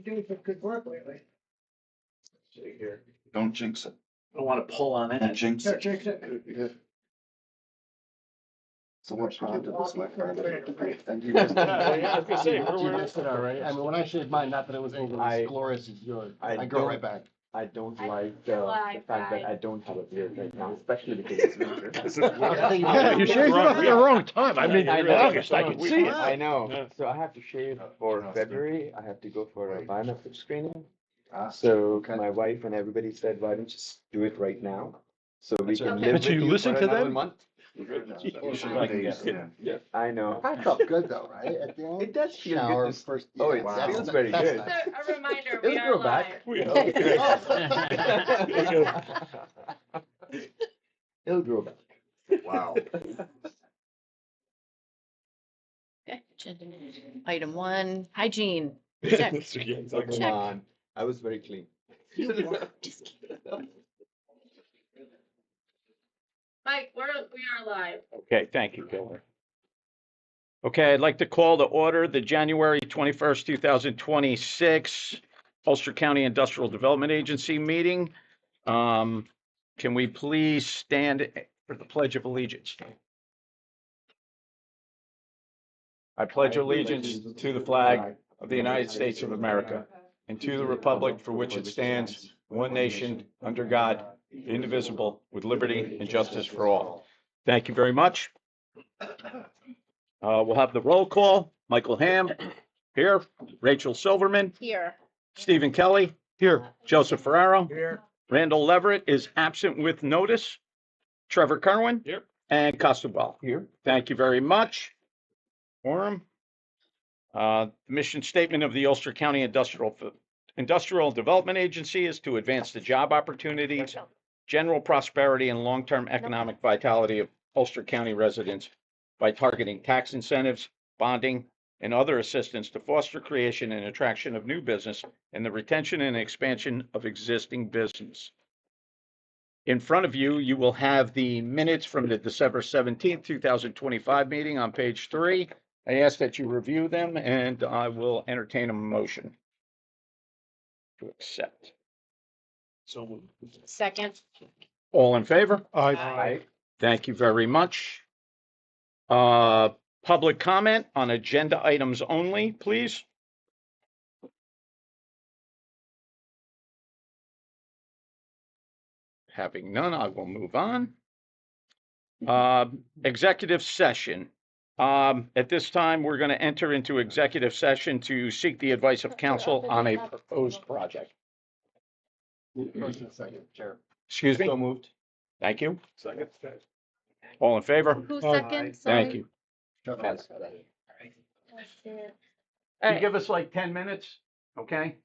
You're doing some good work lately. See here. Don't jinx it. I don't want to pull on Don't it. jinx Yeah, it. check it. So much fun to this, my friend. And you Yeah, I was gonna say, You missed it already. I mean, when I shaved mine, not that it was overly I- glorious as yours. I I grow don't- right back. I don't I like feel the like fact that I- I don't have a beard right now, especially because it's winter. Yeah, you shaved it up at the wrong time. I mean, I in know. August, I could see it. I know. Yeah. So I have to shave for February. I have to go for a biometric screening. Ah, So okay. my wife and everybody said, why don't you just do it right now? So we That's can okay. live But with you you listen for to another them? month. You should Like, days, yeah. yeah. I know. I felt good though, right? At the end? It does feel Shower good. first. Oh, yeah, it that's- feels very that's good. nice. So a reminder, It'll we are grow live. back. We It'll grow back. Wow. Okay, agenda item 1, hygiene. Check. Oh, come Check. on. I was very clean. You were. Just kidding. Mike, we are live. Okay, thank you, Bill. Okay, I'd like to call to order the January 21st, 2026 Ulster County Industrial Development Agency meeting. Can we please stand for the Pledge of Allegiance? I pledge allegiance to the flag of the United States of America and to the republic for which it stands, one nation, under God, indivisible, with liberty and justice for all. Thank you very much. We'll have the roll call. Michael Ham, here. Rachel Silverman, Here. Stephen Kelly, Here. Joseph Ferraro. Here. Randall Leverett is absent with notice. Trevor Kerwin. Here. And Costabelle. Here. Thank you very much. Quorum. The mission statement of the Ulster County Industrial Development Agency is to advance the job opportunities, general prosperity, and long-term economic vitality of Ulster County residents by targeting tax incentives, bonding, and other assistance to foster creation and attraction of new business and the retention and expansion of existing business. In front of you, you will have the minutes from the December 17th, 2025 meeting on page 3. I ask that you review them, and I will entertain a motion to accept. So. Second. All in favor? Aye. Thank you very much. Public comment on agenda items only, please. Having none, I will move on. Executive session. At this time, we're going to enter into executive session to seek the advice of counsel on a proposed project. First and second, Chair. Excuse me? So moved. Thank you. Second. All in favor? Who Aye. seconds? Thank you. That's it. Can All you right. give us like 10 minutes? Okay?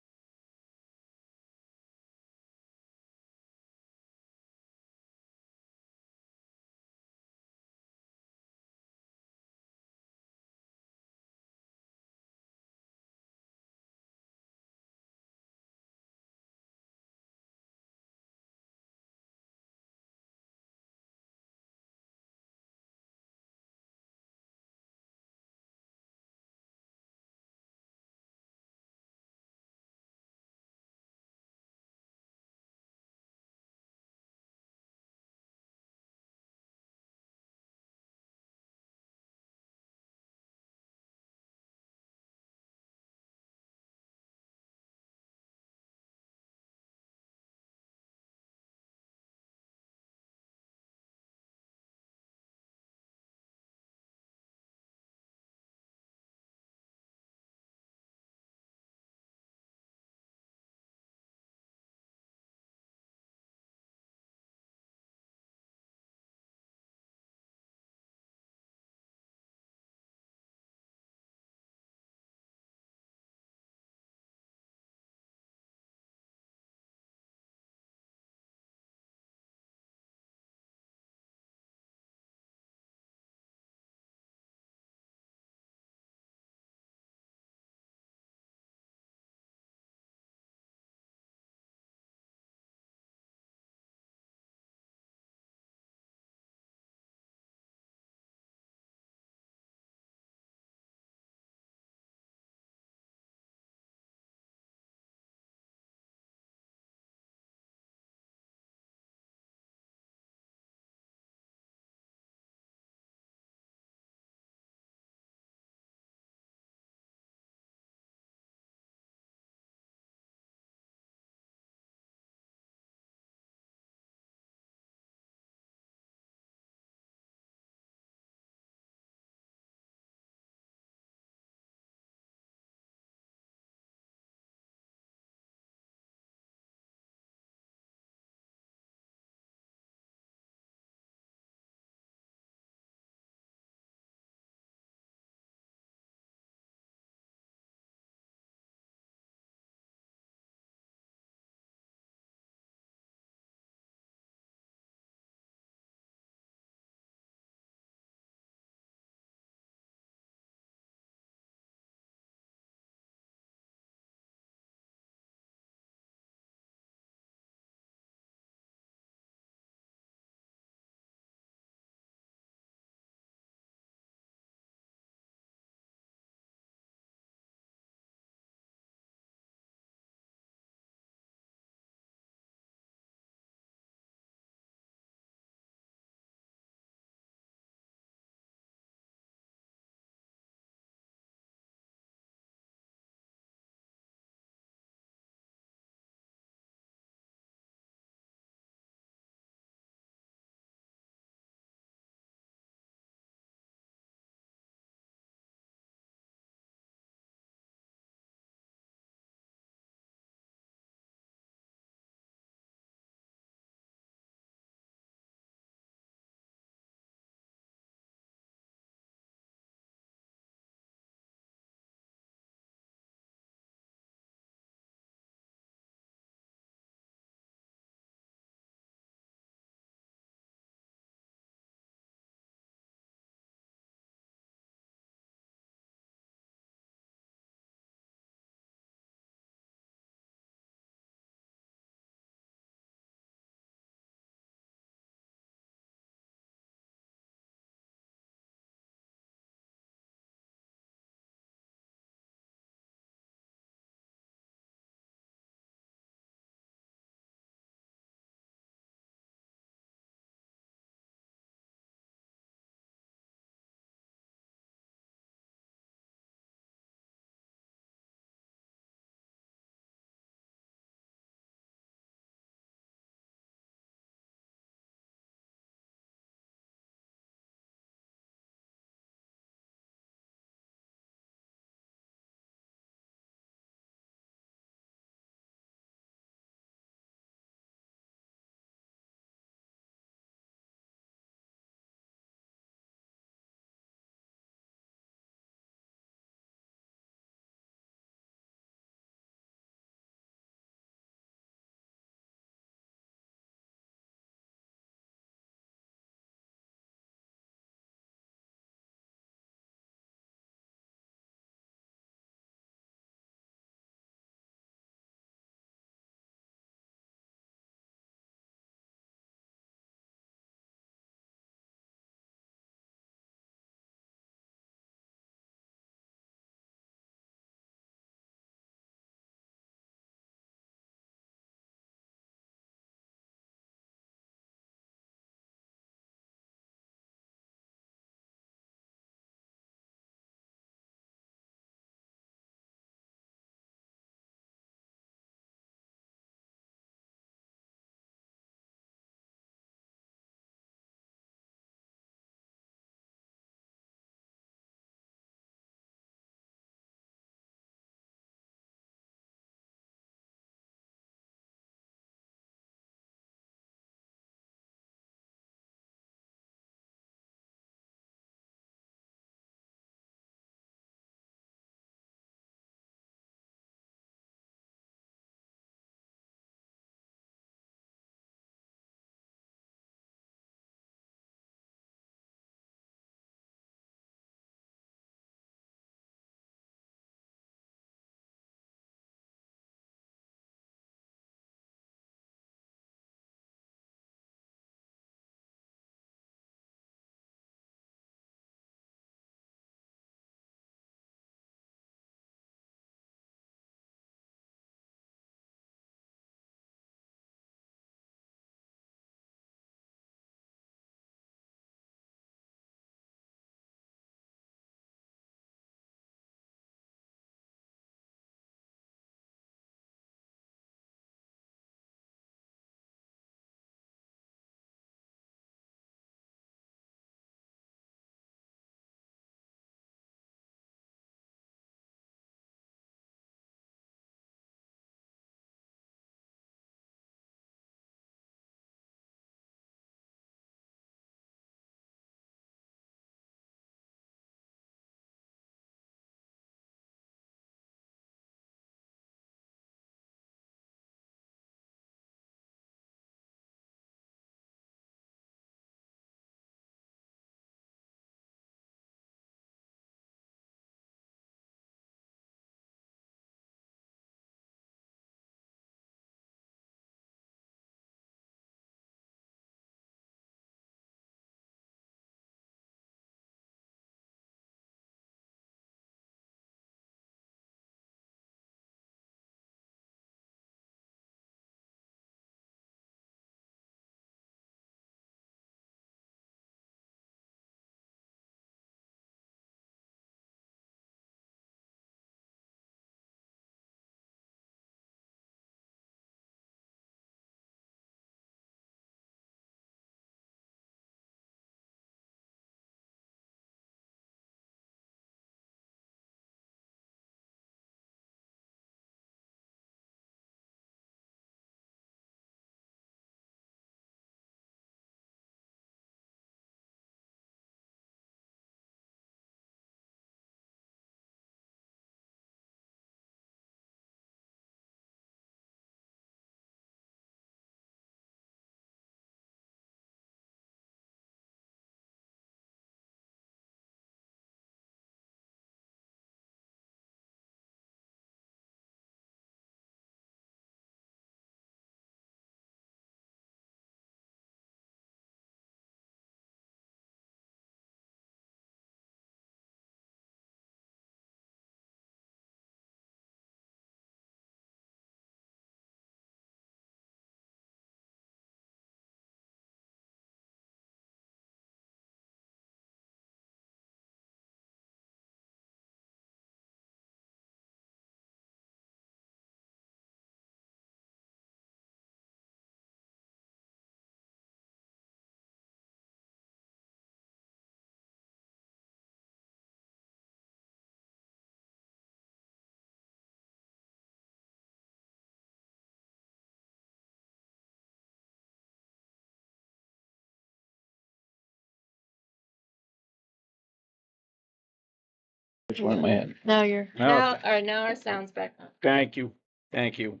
Which one am I in? Now you're, Okay. now our sound's back on. Thank you. Thank you.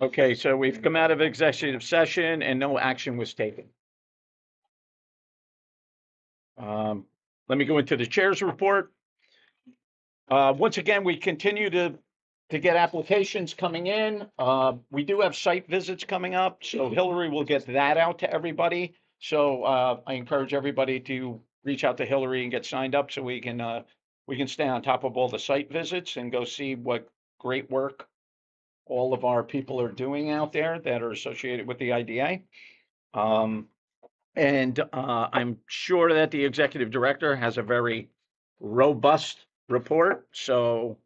Okay, so we've come out of executive session and no action was taken. Let me go into the chair's report. Once again, we continue to get applications coming in. We do have site visits coming up, so Hillary will get that out to everybody. So I encourage everybody to reach out to Hillary and get signed up so we can stay on top of all the site visits and go see what great work all of our people are doing out there that are associated with the IDA. And I'm sure that the executive director has a very robust report, so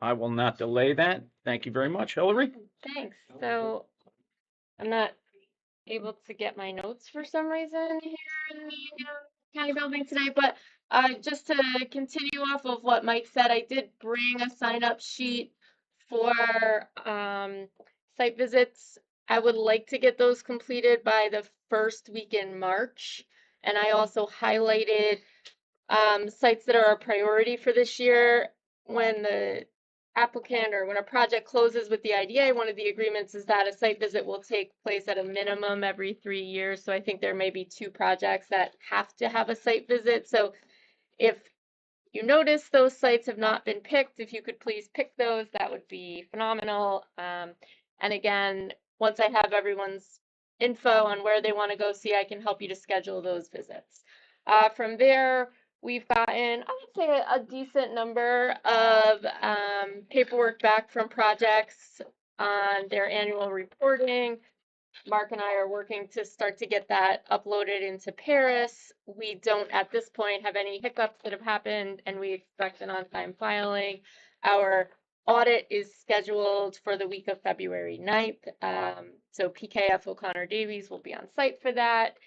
I will not delay that. Thank you very much, Hillary. Thanks. So I'm not able to get my notes for some reason here in the county building today, but just to continue off of what Mike said, I did bring a sign-up sheet for site visits. I would like to get those completed by the first week in March. And I also highlighted sites that are a priority for this year. When the applicant or when a project closes with the IDA, one of the agreements is that a site visit will take place at a minimum every 3 years. So I think there may be 2 projects that have to have a site visit. So if you notice those sites have not been picked, if you could please pick those, that would be phenomenal. And again, once I have everyone's info on where they want to go see, I can help you to schedule those visits. From there, we've gotten, I would say, a decent number of paperwork back from projects on their annual reporting. Mark and I are working to start to get that uploaded into Paris. We don't at this point have any hiccups that have happened, and we expect an on-time filing. Our audit is scheduled for the week of February 9th. So PKF O'Connor Davies will be on site for that.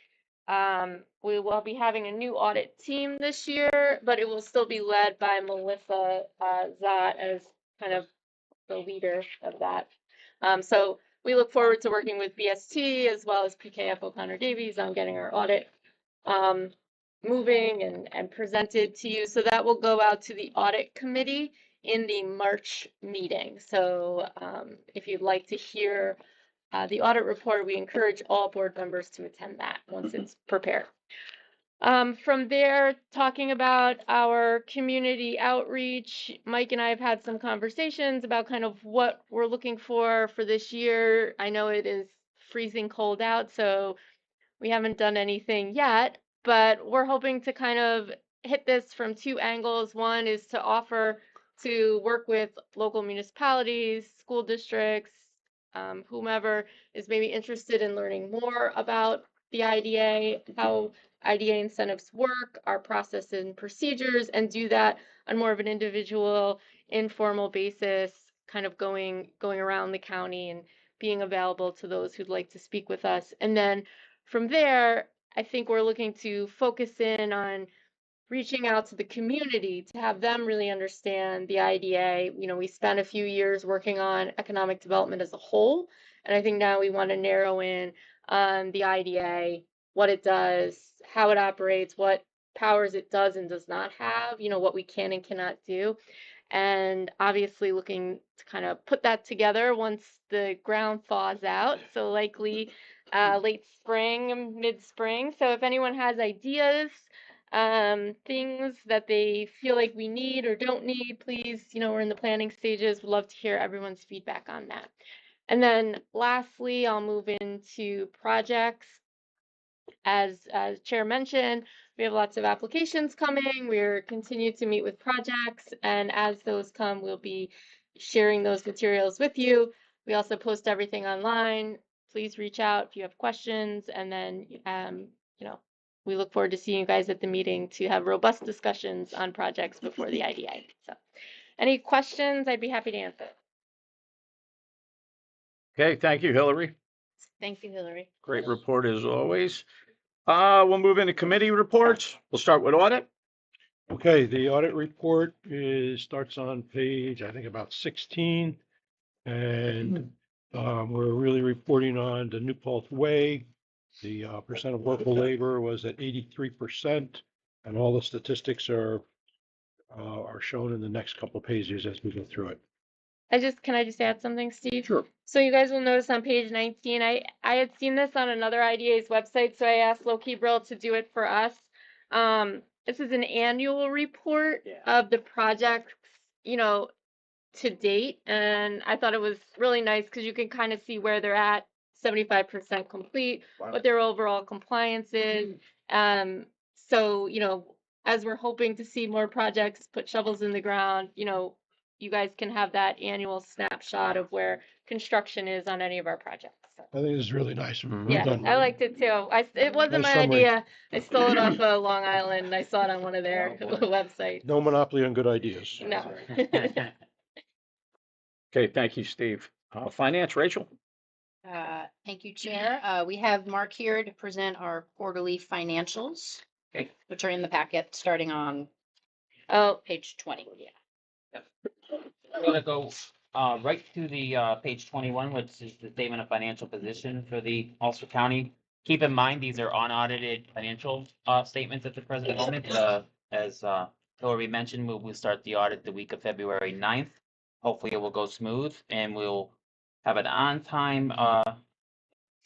We will be having a new audit team this year, but it will still be led by Melissa Zott as kind of the leader of that. So we look forward to working with BST as well as PKF O'Connor Davies on getting our audit moving and presented to you. So that will go out to the audit committee in the March meeting. So if you'd like to hear the audit report, we encourage all board members to attend that once it's prepared. From there, talking about our community outreach, Mike and I have had some conversations about kind of what we're looking for this year. I know it is freezing cold out, so we haven't done anything yet, but we're hoping to kind of hit this from 2 angles. One is to offer to work with local municipalities, school districts, whomever is maybe interested in learning more about the IDA, how IDA incentives work, our process and procedures, and do that on more of an individual, informal basis, kind of going around the county and being available to those who'd like to speak with us. And then from there, I think we're looking to focus in on reaching out to the community to have them really understand the IDA. You know, we spent a few years working on economic development as a whole, and I think now we want to narrow in on the IDA, what it does, how it operates, what powers it does and does not have, you know, what we can and cannot do. And obviously looking to kind of put that together once the ground thaws out. So likely late spring, mid-spring. So if anyone has ideas, things that they feel like we need or don't need, please, you know, we're in the planning stages. We'd love to hear everyone's feedback on that. And then lastly, I'll move into projects. As Chair mentioned, we have lots of applications coming. We're continue to meet with projects, and as those come, we'll be sharing those materials with you. We also post everything online. Please reach out if you have questions, and then you know, we look forward to seeing you guys at the meeting to have robust discussions on projects before the IDA. So, any questions? I'd be happy to answer. Okay, thank you, Hillary. Thank you, Hillary. Great report as always. We'll move into committee reports. We'll start with audit. Okay, the audit report starts on page, I think about 16. And we're really reporting on the New Paltz Way, The percent of local labor was at 83%, and all the statistics are shown in the next couple of pages as we go through it. Can I just add something, Steve? Sure. So you guys will notice on page 19, I had seen this on another IDA's website, so I asked Loki Brill to do it for us. This is an annual report of the projects, you know, to date, and I thought it was really nice because you can kind of see where they're at, 75% complete, what their overall compliance is. So, you know, as we're hoping to see more projects put shovels in the ground, you know, you guys can have that annual snapshot of where construction is on any of our projects. So, I think this is really nice. Well yeah, done. I liked it too. It wasn't Nice my summary. idea. I stole it off of Long Island. I saw it on one of their websites. No monopoly on good ideas. No. Okay, thank you, Steve. Finance, Rachel? Thank you, Chair. We have Mark here to present our quarterly financials, Okay. which are in the packet, starting on Oh, page 20. We're gonna go right to the page 21, which is the statement of financial position for the Ulster County. Keep in mind, these are unaudited financial statements at the present moment. As Hillary mentioned, we'll start the audit the week of February 9th. Hopefully it will go smooth and we'll have an on-time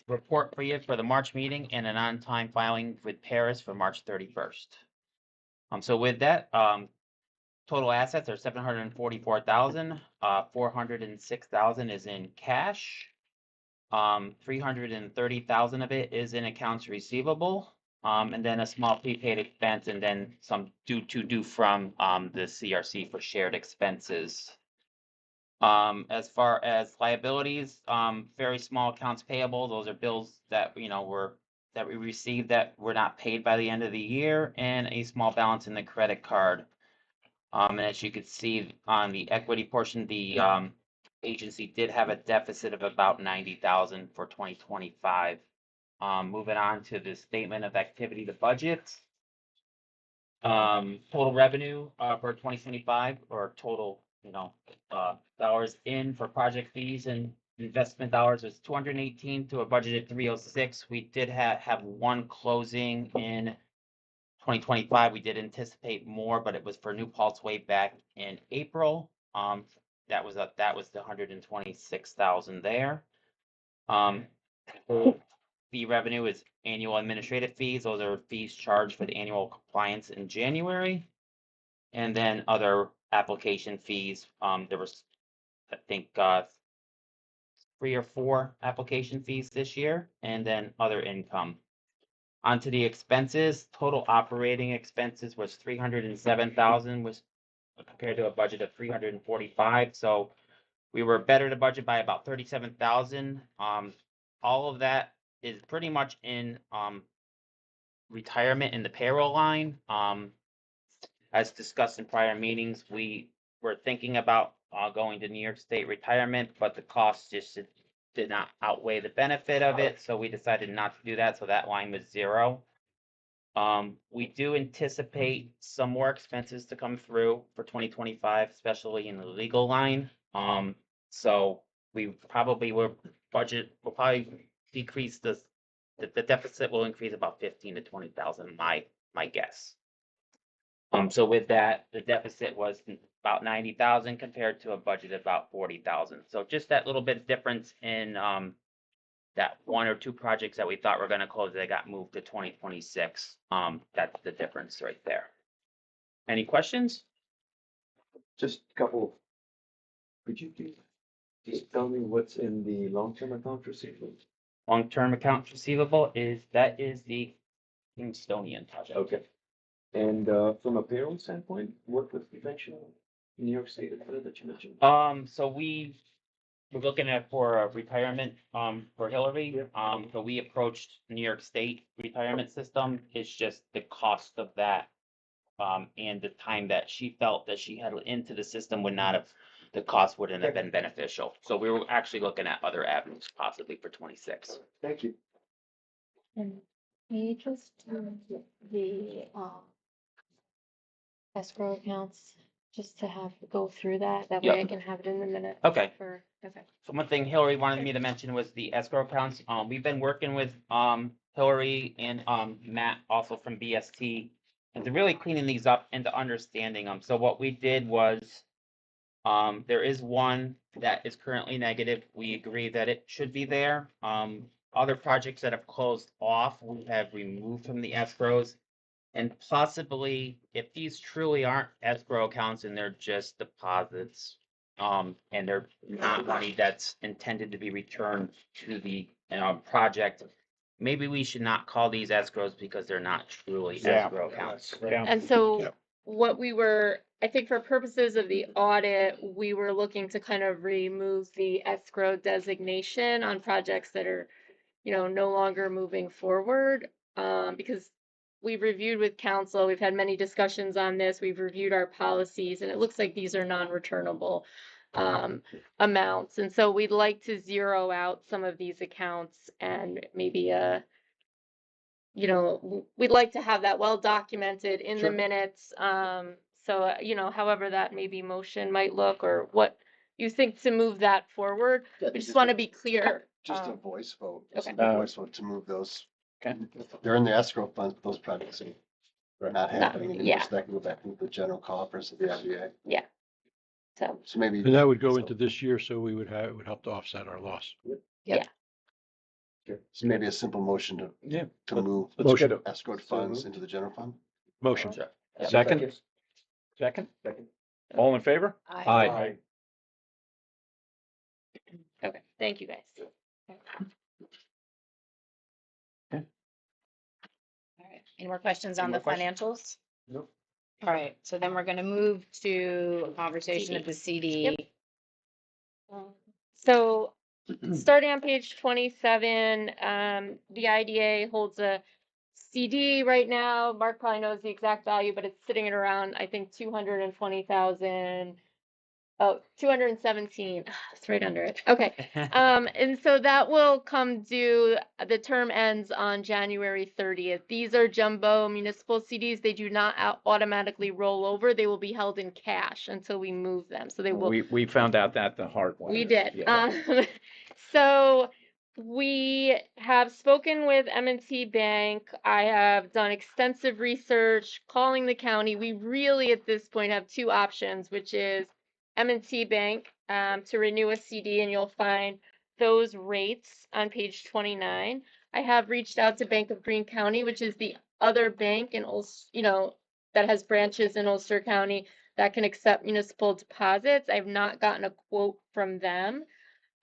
report for you for the March meeting and an on-time filing with Paris for March 31st. So with that, total assets are 744,000. 406,000 is in cash. 330,000 of it is in accounts receivable. And then a small prepaid expense, and then some due from the CRC for shared expenses. As far as liabilities, very small accounts payable. Those are bills that that we received that were not paid by the end of the year, and a small balance in the credit card. And as you can see on the equity portion, the agency did have a deficit of about 90,000 for 2025. Moving on to the statement of activity, the budget. Total revenue for 2025, or total, dollars in for project fees and investment dollars was 218 to a budgeted 306. We did have one closing in 2025. We did anticipate more, but it was for New Paltz way back in April. That was the 126,000 there. Fee revenue is annual administrative fees. Those are fees charged for the annual compliance in January. And then other application fees. There was, I think, 3 or 4 application fees this year, and then other income. Onto the expenses, total operating expenses was 307,000, was compared to a budget of 345. So we were better to budget by about 37,000. All of that is pretty much in retirement in the payroll line. As discussed in prior meetings, we were thinking about going to New York State retirement, but the cost just did not outweigh the benefit of it, so we decided not to do that, so that line was 0. We do anticipate some more expenses to come through for 2025, especially in the legal line. So we probably will probably decrease the deficit will increase about 15 to 20,000, my guess. So with that, the deficit was about 90,000 compared to a budget of about 40,000. So just that little bit of difference in that 1 or 2 projects that we thought were going to close that got moved to 2026. That's the difference right there. Any questions? Just a couple. Could you just tell me what's in the long-term account receivable? Long-term accounts receivable is the Kingstonian project. Okay. And from a payroll standpoint, what was the mention in New York State that you mentioned? So we're looking at for a retirement for Hillary. So we approached New York State retirement system. It's just the cost of that and the time that she felt that she had into the system would not have, the cost wouldn't have been beneficial. So we were actually looking at other avenues possibly for 26. Thank you. And can you just the escrow accounts just to go through that. That way I Yep. can have it in the minute. Okay. Okay. So one thing Hillary wanted me to mention was the escrow accounts. We've been working with Hillary and Matt also from BST and to really cleaning these up and to understanding them. So what we did was there is one that is currently negative. We agree that it should be there. Other projects that have closed off, we have removed from the escrows. And possibly, if these truly aren't escrow accounts and they're just deposits, and they're not money that's intended to be returned to the project, maybe we should not call these escrows because they're not truly Yeah. escrow accounts. Yeah. And so Yep. what we were, I think for purposes of the audit, we were looking to kind of remove the escrow designation on projects that are, no longer moving forward. Because we've reviewed with council, we've had many discussions on this, we've reviewed our policies, and it looks like these are non-returnable amounts. And so we'd like to zero out some of these accounts and maybe we'd like to have that well documented in the minutes. So, however that maybe motion might look or what you think to move that forward. We just want to be clear. Just a voice vote. Okay. Just a voice vote to move those. Okay. They're in the escrow funds, those projects are not happening anymore. yeah. So that can go back into the general coffers of the IDA. So, So maybe. And that would go into this year, so it would help to offset our loss. So maybe a simple motion to move Let's get a escrowed funds into the general fund. Motion. second. Second? All in favor? Aye. okay. Thank you guys. All right. Any more questions on Any the more financials? Nope. All right, so then we're gonna move to a conversation of the CD. So starting on page 27, the IDA holds a CD right now. Mark probably knows the exact value, but it's sitting at around, I think, 220,000. Oh, 217. It's right under it. Okay. And so that will come due. The term ends on January 30th. These are jumbo municipal CDs. They do not automatically roll over. They will be held in cash until we move them. So they will. We found out that the hard way. We did. Yeah. So we have spoken with M&T Bank. I have done extensive research, calling the county. We really, at this point, have two options, which is M&T Bank to renew a CD, and you'll find those rates on page 29. I have reached out to Bank of Greene County, which is the other bank in Ulster, that has branches in Ulster County that can accept municipal deposits. I've not gotten a quote from them.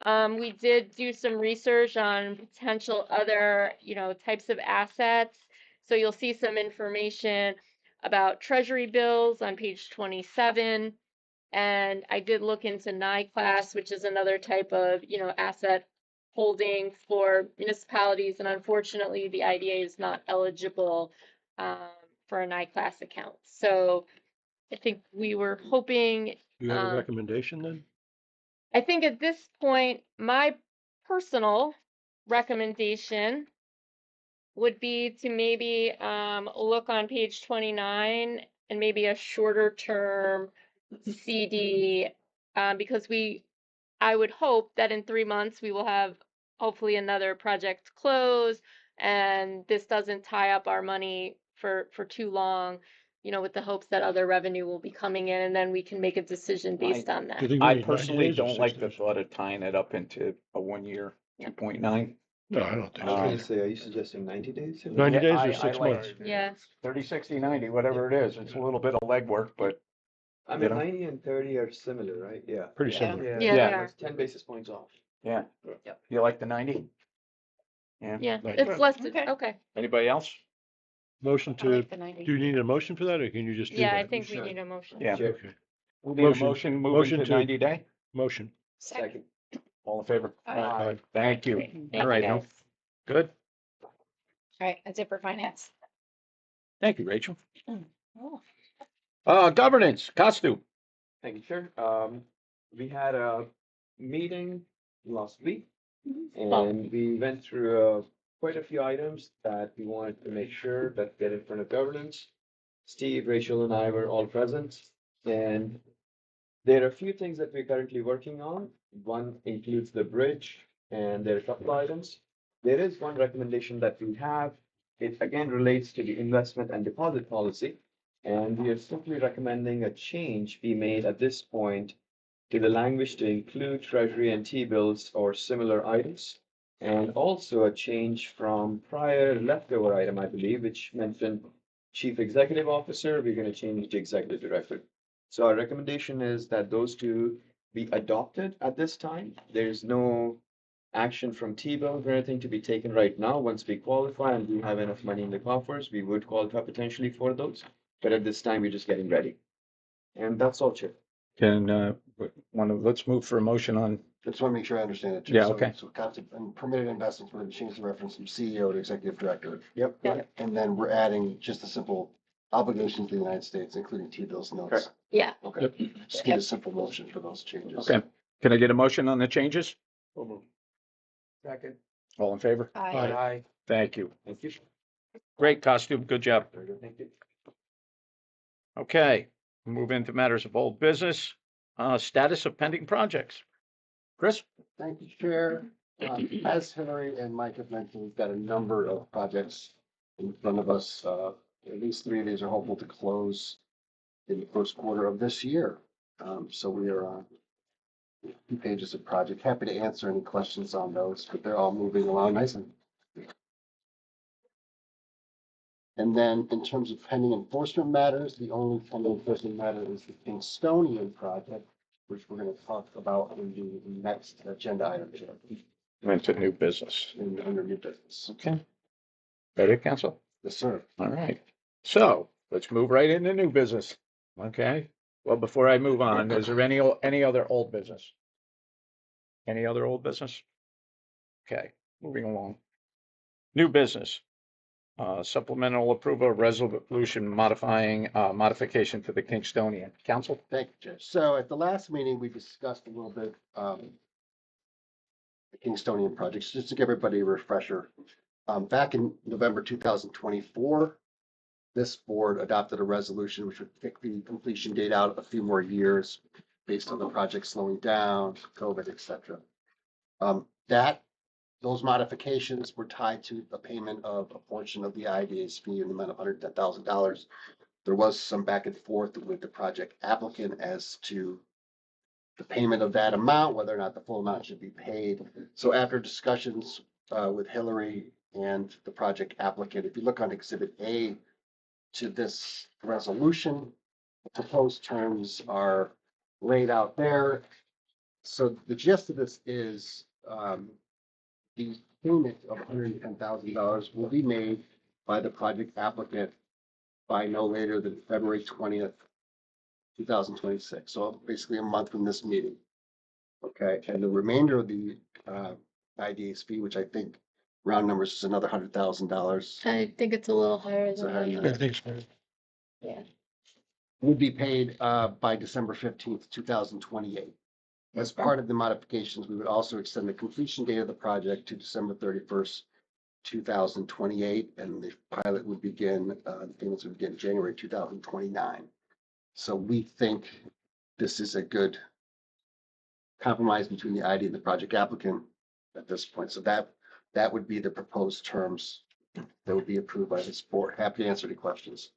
We did do some research on potential other, types of assets. So you'll see some information about treasury bills on page 27. And I did look into NICLAS, which is another type of, asset holding for municipalities. And unfortunately, the IDA is not eligible for a NICLAS account. So I think we were hoping. Do you have a recommendation then? I think at this point, my personal recommendation would be to maybe look on page 29 and maybe a shorter term CD, because I would hope that in 3 months we will have hopefully another project close, and this doesn't tie up our money for too long, with the hopes that other revenue will be coming in, and then we can make a decision based on Do you that. think we I need 90 personally days or don't like the 6 days? thought of tying it up into a 1 year, 2.9. No, I don't think I was so. gonna say, are you suggesting 90 days? 90 days I or 6 like months? Yeah. 30, 60, 90, whatever it is. It's a little bit of legwork, but I You mean, know? 90 and 30 are similar, right? Yeah. Pretty similar. Yeah, Yeah. they are. It's 10 basis points off. yeah. Yep. You like the 90? Yeah, 90. it's less, Okay. okay. Anybody else? Motion I to, like the 90. do you need a motion for that, or can you just do Yeah, I that? think we should. need a motion. Yeah. Sure. Okay, We need a Motion. motion moving Motion to to- 90 day. motion. Second. All in favor? Aye. Thank you. Thank All you, right, guys. good. All right, that's it for finance. Thank you, Rachel. Oh. Governance, costume. Thank you, Chair. We had a meeting last week and we went through quite a few items that we wanted to make sure that get in front of governance. Steve, Rachel and I were all present. And there are a few things that we're currently working on. One includes the bridge, and there are a couple items. There is one recommendation that we have. It again relates to the investment and deposit policy. And we are simply recommending a change be made at this point to the language to include treasury and T-bills or similar items. And also a change from prior leftover item, I believe, which mentioned chief executive officer, we're going to change to executive director. So our recommendation is that those two be adopted at this time. There's no action from T-bills or anything to be taken right now. Once we qualify and we have enough money in the coffers, we would qualify potentially for those. But at this time, we're just getting ready. And that's all, Chair. Let's move for a motion on, Just want to make sure I understand it. too. Yeah, So- okay. So concept and permitted investments, we're going to change the reference from CEO to executive director. Yep. Yeah. And then we're adding just a simple obligation to the United States, including T-bills notes. Correct. Yeah, Okay, just need a simple motion for those changes. okay. Can I get a motion on the changes? Second. All in favor? Aye. Thank you. Thank you. Great costume. Good job. Very good. Thank you. Okay, move into matters of old business, status of pending projects. Chris? Thank you, Chair. As Hillary and Mike have mentioned, we've got a number of projects in front of us. At least 3 of these are hopeful to close in the first quarter of this year. So we are on 2 pages of project. Happy to answer any questions on those, but they're all moving along nicely. And then in terms of pending enforcement matters, the only pending enforcement matter is the Kingstonian project, which we're going to talk about in the next agenda item, Chair, Into new business. under new business. Okay. Ready, council? Yes, sir. All right. So let's move right into new business. Okay. Well, before I move on, is there any other old business? Any other old business? Okay, moving along. New business. Supplemental approval of resolution modifying, modification to the Kingstonian. Council? Thank you, Chair. So at the last meeting, we discussed a little bit, the Kingstonian projects, just to give everybody a refresher. Back in November 2024, this board adopted a resolution which would kick the completion date out a few more years based on the project slowing down, COVID, et cetera. Those modifications were tied to the payment of a portion of the IDA's fee in the amount of $110,000. There was some back and forth with the project applicant as to the payment of that amount, whether or not the full amount should be paid. So after discussions with Hillary and the project applicant, if you look on Exhibit A to this resolution, the proposed terms are laid out there. So the gist of this is the payment of $110,000 will be made by the project applicant by no later than February 20th, 2026. So basically a month from this meeting. Okay, and the remainder of the IDA's fee, which I think round numbers is another $100,000, I think it's a little higher So than higher that. than I think so. Yeah. would be paid by December 15th, 2028. As part of the modifications, we would also extend the completion date of the project to December 31st, 2028, and the pilot would begin, the payments would begin January 2029. So we think this is a good compromise between the ID and the project applicant at this point. So that would be the proposed terms that would be approved by this board. Happy to answer any questions.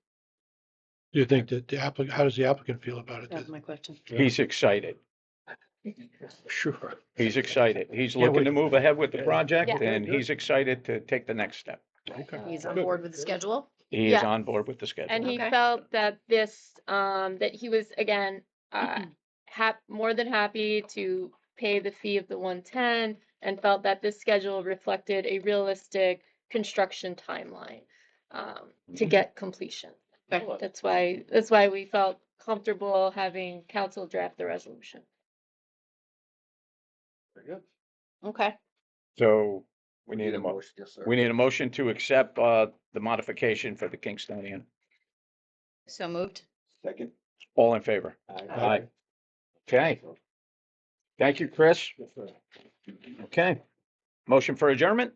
Do you think that the applicant, how does the applicant feel about it? That was my question. He's excited. Sure. He's excited. He's Yeah, looking to move ahead with the project Yeah. and he's excited to take the next step. Okay. He's on Good. board with the schedule. He is Yeah. on board with the schedule. And he Okay. felt that this, that he was, again, more than happy to pay the fee of the 110 and felt that this schedule reflected a realistic construction timeline to get completion. Okay. That's why we felt comfortable having council draft the resolution. Very good. Okay. So we need a motion. Yes, sir. We need a motion to accept the modification for the Kingstonian. So moved. Second. All in favor? Aye. Okay. Thank you, Chris. Okay. Motion for adjournment?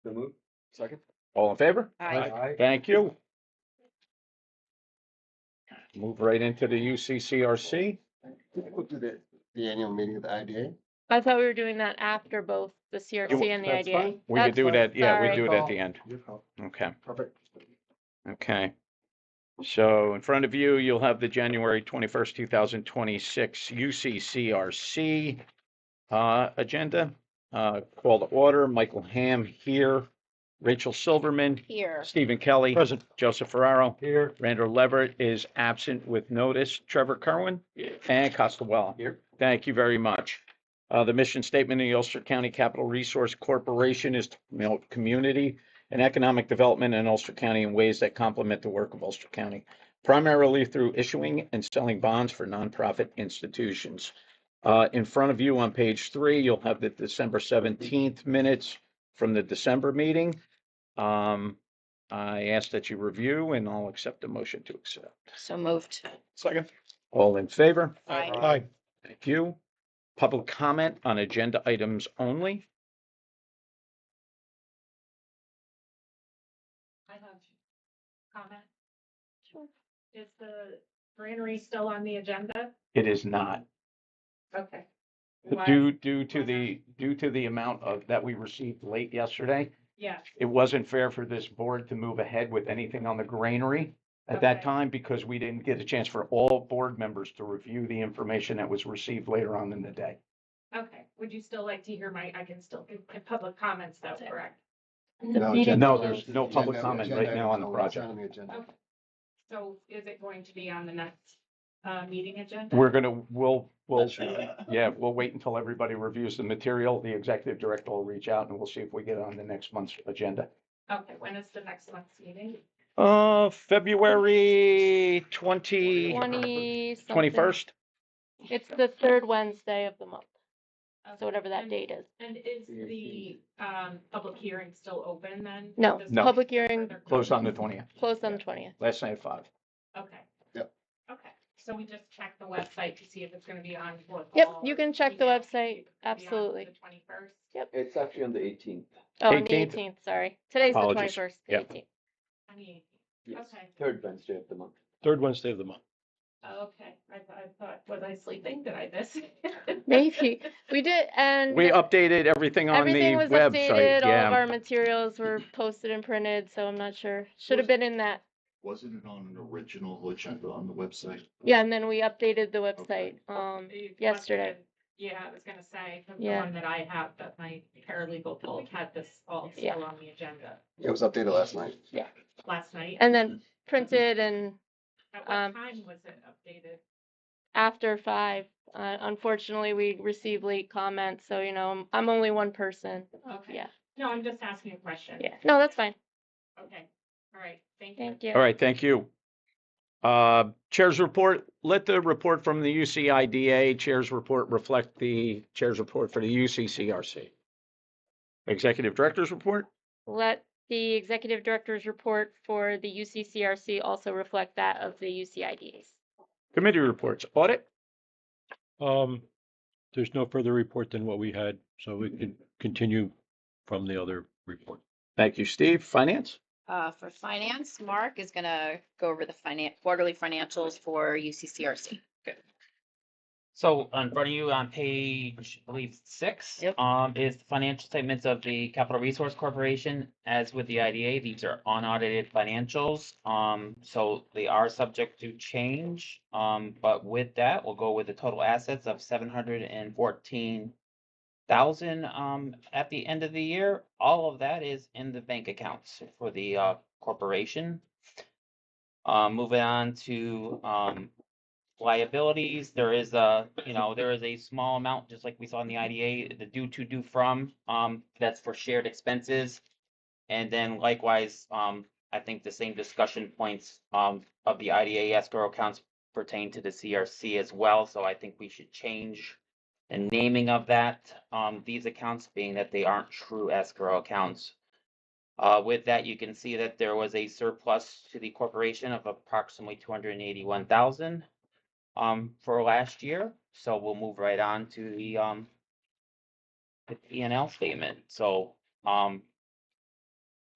So move. Second. All in favor? Aye. Thank you. Move right into the UCCRC. We'll do the annual meeting of the IDA. I thought we were doing that after both the CRC and the That's IDA. fine. We could do that, yeah, we Sorry. do it at the end. Your call. Okay, Perfect. okay. So in front of you, you'll have the January 21st, 2026 UCCRC agenda. Call to order, Michael Ham here, Rachel Silverman, Here. Stephen Kelly. Present. Joseph Ferraro. Here. Randall Leverett is absent with notice. Trevor Kerwin and Costello. Here. Thank you very much. The mission statement of the Ulster County Capital Resource Corporation is to promote community and economic development in Ulster County in ways that complement the work of Ulster County, primarily through issuing and selling bonds for nonprofit institutions. In front of you on page 3, you'll have the December 17th minutes from the December meeting. I ask that you review and I'll accept a motion to accept. So moved. Second. All in favor? Aye. Aye. Thank you. Public comment on agenda items only. I have comment. Is the granary still on the agenda? It is not. Okay. Why? Due to the amount of that we received late yesterday, Yeah, it wasn't fair for this board to move ahead with anything on the granary at that Okay. time because we didn't get a chance for all board members to review the information that was received later on in the day. okay. Would you still like to hear I can still give public comments though, correct? No, meeting agenda- No, there's no public agenda- comment agenda right now on the item, no, it's project. not on the agenda. Okay. So is it going to be on the next meeting agenda? We'll, Not sure. yeah, we'll wait until everybody reviews the material. The executive director will reach out and we'll see if we get it on the next month's agenda. Okay, when is the next month's meeting? February 20, 20 something. 21st? It's the third Wednesday of the month, Okay. so whatever that And- date is. And is the public hearing still open then? No, Does- No. public hearing They're Closed on the 20th, closed on the 20th. last night at 5. Okay. Yep. Okay, so we just check the website to see if it's gonna be on. Yep, you can check the email, website, it's gonna be on absolutely. The 21st. It's actually on the 18th. Oh, on the 18th. 18th, sorry. Today's the Apologies. 21st, the Yep. 18th. 28th. Yes. Okay. Third Wednesday of the month. Third Wednesday of the month. Okay, I thought, was I sleeping? Did I miss? Maybe. We did, and We updated everything on the everything was website, updated, all of yeah. our materials were posted and printed, so I'm not sure. Should have been in that. Wasn't it on an original, which I put on the website? Yeah, and then we updated the website, It must have yesterday. been- Yeah, I was gonna say, 'cause the Yeah. one that I have, that my paralegal pulled had this all Yeah. still on the agenda It was updated last night. last night. And then printed and At what um, time was it updated? after 5. Unfortunately, we received late comments, so, I'm only one person. Okay. Yeah, No, I'm just asking a question. yeah. No, that's fine. Okay, all right, thank you. Thank you. All right, thank you. Chair's report, let the report from the UCIDA Chair's report reflect the Chair's report for the UCCRC. Executive Director's report? Let the executive director's report for the UCCRC also reflect that of the UCIDA's. Committee reports, audit? There's no further report than what we had, so we can continue from the other report. Thank you, Steve. Finance? For finance, Mark is gonna go over the quarterly financials for UCCRC. So in front of you on page, I believe 6, Yep. Is the financial statements of the Capital Resource Corporation. As with the IDA, these are unaudited financials. So they are subject to change. But with that, we'll go with the total assets of 714,000 at the end of the year. All of that is in the bank accounts for the corporation. Moving on to liabilities, there is a small amount, just like we saw in the IDA, the due from, that's for shared expenses. And then likewise, I think the same discussion points of the IDA escrow accounts pertain to the CRC as well, so I think we should change the naming of these accounts, being that they aren't true escrow accounts. With that, you can see that there was a surplus to the corporation of approximately 281,000 for last year. So we'll move right on to the P&L statement. So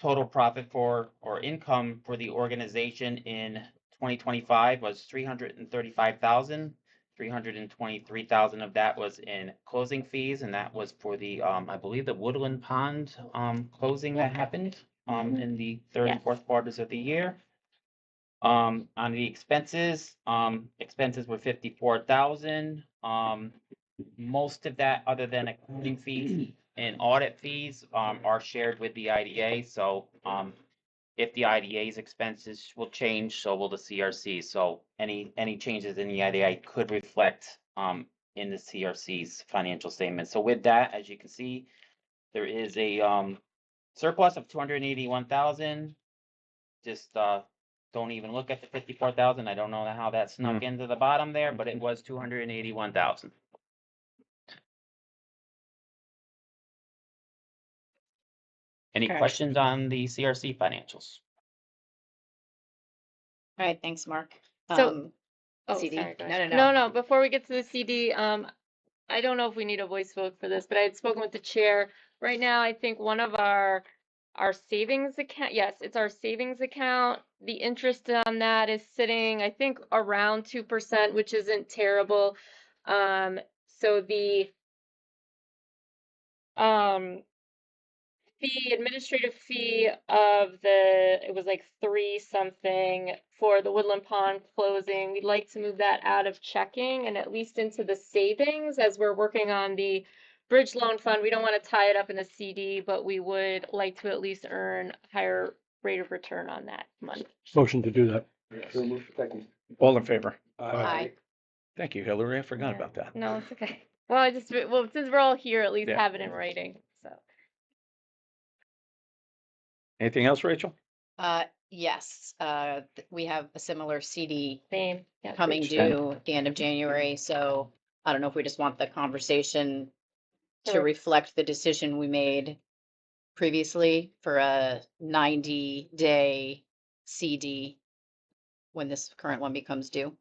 total profit or income for the organization in 2025 was 335,000. 323,000 of that was in closing fees, and that was for the, I believe the Woodland Pond, closing that happened, in the third and Yes. fourth quarters of the year. On the expenses were 54,000. Most of that, other than accounting fees and audit fees, are shared with the IDA. So, if the IDA's expenses will change, so will the CRC. So any changes in the IDA could reflect, in the CRC's financial statement. So with that, as you can see, there is a, surplus of 281,000. Just, don't even look at the 54,000. I don't know how that snuck into the bottom there, but it was 281,000. Any Okay. questions on the CRC financials? All right, thanks, Mark. So- Oh, CD? sorry, go No, ahead. no, no. No, before we get to the CD, I don't know if we need a voice vote for this, but I had spoken with the chair. Right now, I think one of our savings account, yes, it's our savings account. The interest on that is sitting, I think, around 2%, which isn't terrible. So the administrative fee of it was like 3 something for the Woodland Pond closing. We'd like to move that out of checking and at least into the savings as we're working on the bridge loan fund. We don't want to tie it up in a CD, but we would like to at least earn a higher rate of return on that money. Motion to do that. So moved. Second. All in favor? Aye. Thank you, Hillary. I forgot Yeah. about that. No, it's okay. Well, since we're all here, at least Yeah. have it in writing, so. Anything else, Rachel? Yes, we have a similar CD Same. Yeah. coming Page 10. due at the end of January, so I don't know if we just want the conversation to Sure. reflect the decision we made previously for a 90-day CD when this current one becomes due.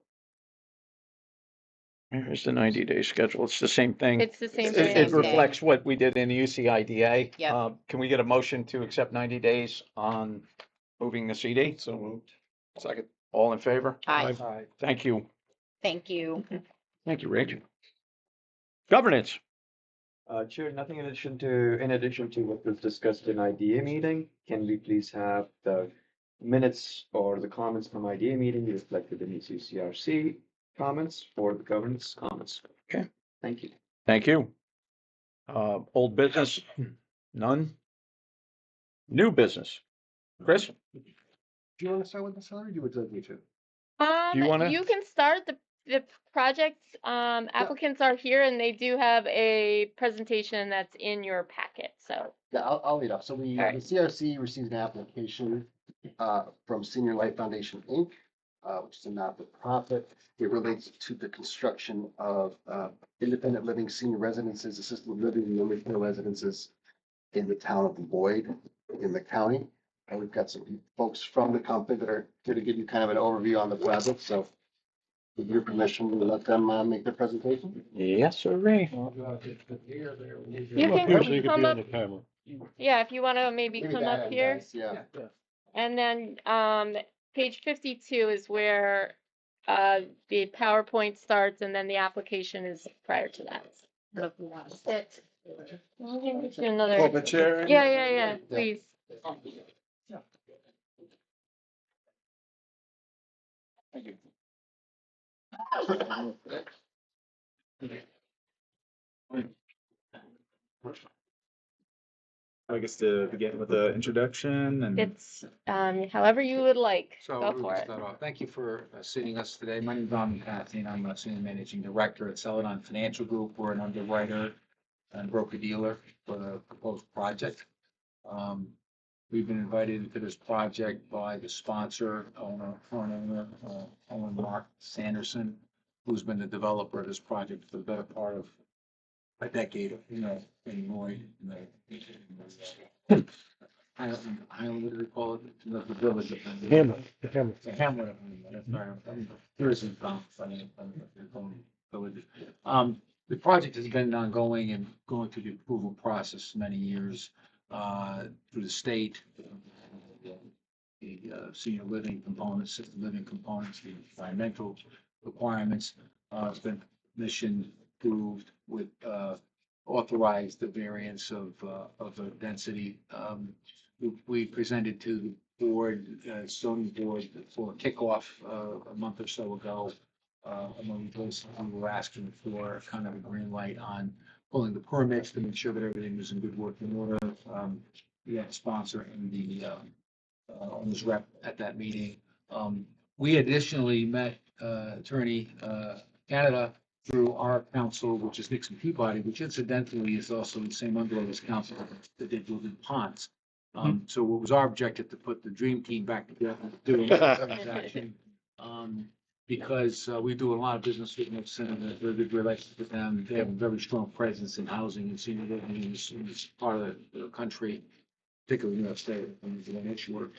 Here's the 90-day schedule. It's the same thing. It's the same It thing. it reflects what we did in the UCIDA. Yep. Can we get a motion to accept 90 days on moving the CD? So moved. Second. All in favor? Aye, Aye. Thank you. thank you. Thank you, Rachel. Governance. Chair, nothing in addition to what was discussed in IDA meeting, can we please have the minutes or the comments from IDA meeting be reflected in the UCCRC comments or the governance comments? Okay. Thank you. Thank you. Old business? None. New business? Chris? Do you want to start with the salary? Do you want me to? Do you wanna- You can start the projects, applicants are here and they do have a presentation that's in your packet, so. Yeah, I'll lead off. So the Alright. CRC received an application from Senior Life Foundation, Inc., which is a not-for-profit. It relates to the construction of independent living senior residences, assisted living and memory care residences in the town of Lloyd in the county. And we've got some folks from the company that are here to give you kind of an overview on the project. So with your permission, we'll let them make their presentation. Yes, sir, Ray. You Come can up here so you can come be up, on the camera. yeah, if you wanna maybe Maybe come that up end, here. guys. Yeah. And then, page 52 is where, the PowerPoint starts and then the application is prior to that. I don't know if you want to sit. We can get you another. Pull the chair in. Yeah, please. I guess to begin with the introduction and. It's, however you would like. So Go we'll for it. start off. Thank you for seeing us today. My name is Don McCarthy, I'm a senior managing director at Celadon Financial Group. We're an underwriter and broker dealer for the proposed project. We've been invited into this project by the sponsor, owner, Mark Sanderson, who's been the developer of this project for the better part of a decade, in Lloyd. Highland, what do they call it? The village. Hamlet, the Hamlet. The Hamlet. That's right. Tourism village. The project has been ongoing and going through the approval process many years, through the state, senior living components, assisted living components, the environmental requirements. It's been mission approved with, authorized the variance of a density. We presented to the board, zoning board for kickoff, a month or so ago. Among those, we were asking for kind of a green light on pulling the permits to make sure that everything was in good working order. We had a sponsor and the, owner's rep at that meeting. We additionally met, Attorney, Canada through our council, which is Nixon Peabody, which incidentally is also the same umbrella as council that did Woodland Ponds. So it was our objective to put the dream team back together, do a transaction. Because we do a lot of business with Nixon and a very good relationship with them. They have a very strong presence in housing and senior living in this part of the country, particularly New York State, and the Shore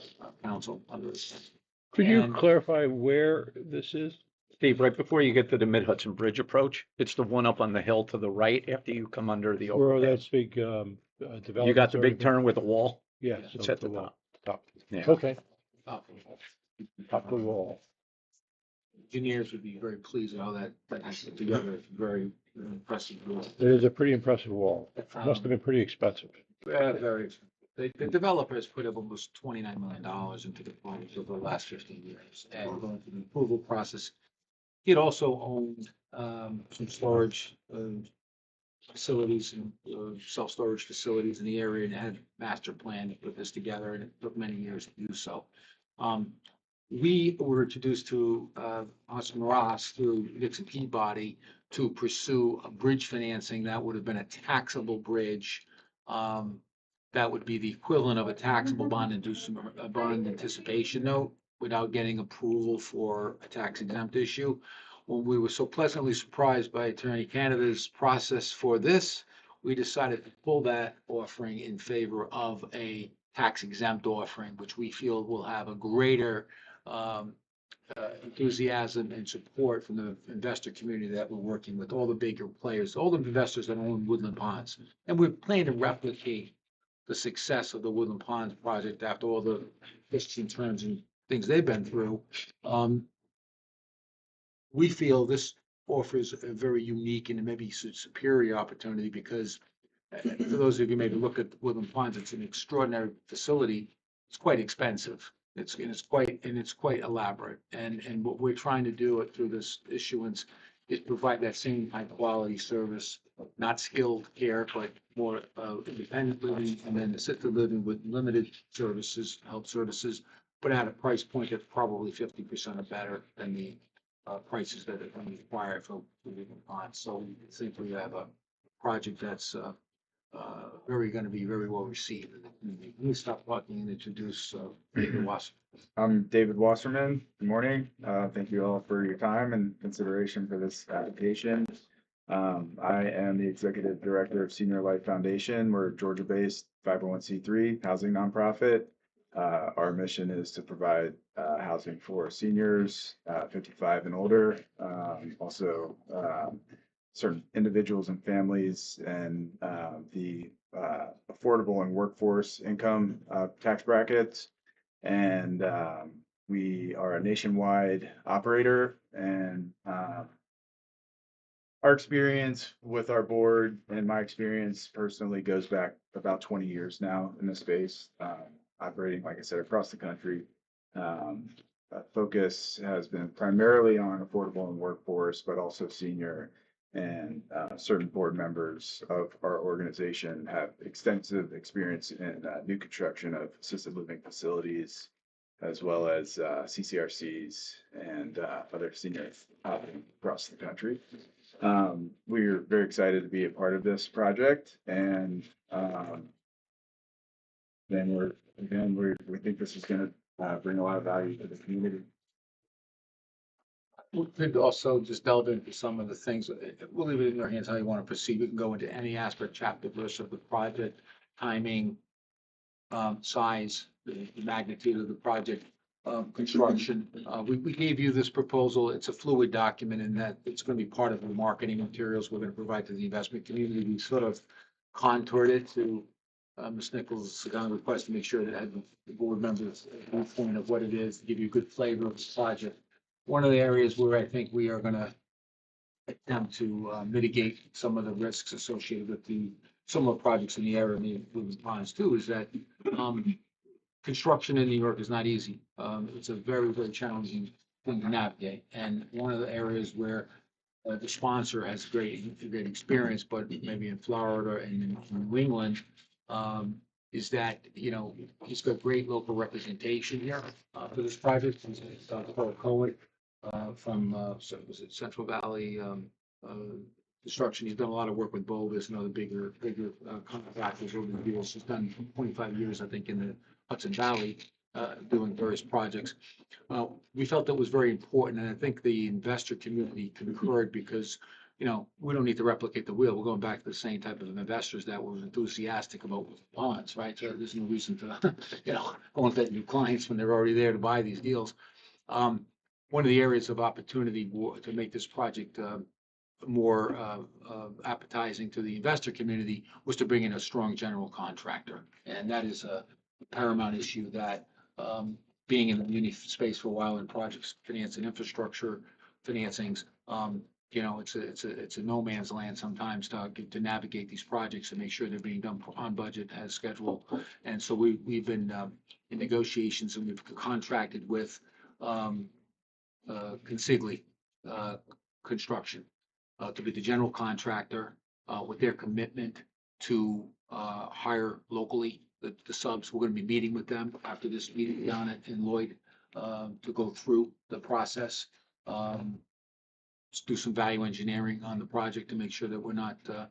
Council on this. Could you And- clarify where this is? Steve, right before you get to the Mid-Hudson Bridge approach, it's the one up on the hill to the right after you come under the Where overpass. that's big, development. You got the big turn with the wall? Yeah. It's so at the wall. top. Yeah. Okay, Top top of the wall. Engineers would be very pleased with how that is put together. It's very impressive. It is a pretty impressive wall. Must have been pretty expensive. Very. The developer has put up almost $29 million into the project over the last 15 years and going through the approval process. He also owned some storage facilities and self-storage facilities in the area and had a master plan to put this together, and it took many years to do so. We were introduced to Oscar Ross through Nixon Peabody to pursue a bridge financing that would have been a taxable bridge. That would be the equivalent of a taxable bond inducement, a bond anticipation note, without getting approval for a tax exempt issue. When we were so pleasantly surprised by Attorney Canada's process for this, we decided to pull that offering in favor of a tax exempt offering, which we feel will have a greater enthusiasm and support from the investor community that we're working with, all the bigger players, all the investors that own Woodland Ponds. And we're planning to replicate the success of the Woodland Ponds project after all the twists and turns and things they've been through. We feel this offers a very unique and maybe superior opportunity because for those of you maybe look at Woodland Ponds, it's an extraordinary facility. It's quite expensive. It's quite elaborate. And what we're trying to do through this issuance is provide that same high quality service, not skilled care, but more independent living and then assisted living with limited services, health services, but at a price point that's probably 50% or better than the prices that are required for Woodland Ponds. So we think we have a project that's going to be very well received in the community. Let me stop talking and introduce David Wasserman. I'm David Wasserman. Good morning. Thank you all for your time and consideration for this application. I am the Executive Director of Senior Life Foundation. We're a Georgia-based 501c3 housing nonprofit. Our mission is to provide housing for seniors 55 and older, also certain individuals and families, and the affordable and workforce income tax brackets. And we are a nationwide operator, and our experience with our board and my experience personally goes back about 20 years now in this space, operating, like I said, across the country. Focus has been primarily on affordable and workforce, but also senior, and certain board members of our organization have extensive experience in new construction of assisted living facilities, as well as CCRCs and other senior housing across the country. We're very excited to be a part of this project, and we think this is going to bring a lot of value to the community. We could also just delve into some of the things. We'll leave it in your hands how you want to proceed. We can go into any aspect, chapter, verse of the project, timing, size, the magnitude of the project, construction. We gave you this proposal. It's a fluid document in that it's going to be part of the marketing materials we're going to provide to the investment community. We sort of contoured it to Ms. Nichols, on a request to make sure that the board members a viewpoint of what it is, to give you a good flavor of this project. One of the areas where I think we are gonna attempt to mitigate some of the risks associated with the similar projects in the area, and the Woodland Ponds too, is that construction in New York is not easy. It's a very, very challenging thing to navigate. And one of the areas where the sponsor has great experience, but maybe in Florida and in New England, is that, he's got great local representation here for this project. He's Paul Cohen so was it Central Valley Construction. He's done a lot of work with Bovis and other bigger contractors over the years. He's done 25 years, I think, in the Hudson Valley doing various projects. We felt that was very important, and I think the investor community concurred because, we don't need to replicate the wheel. We're going back to the same type of investors that were enthusiastic about bonds, right? So there's no reason to, go and get new clients when they're already there to buy these deals. One of the areas of opportunity to make this project more appetizing to the investor community was to bring in a strong general contractor. And that is a paramount issue that, being in the muni space for a while in projects, finance and infrastructure financings, it's a no man's land sometimes to navigate these projects and make sure they're being done on budget as scheduled. And so we've been in negotiations, and we've contracted with Consigli Construction to be the general contractor with their commitment to hire locally the subs. We're going to be meeting with them after this meeting down in Lloyd to go through the process. Do some value engineering on the project to make sure that we're not, the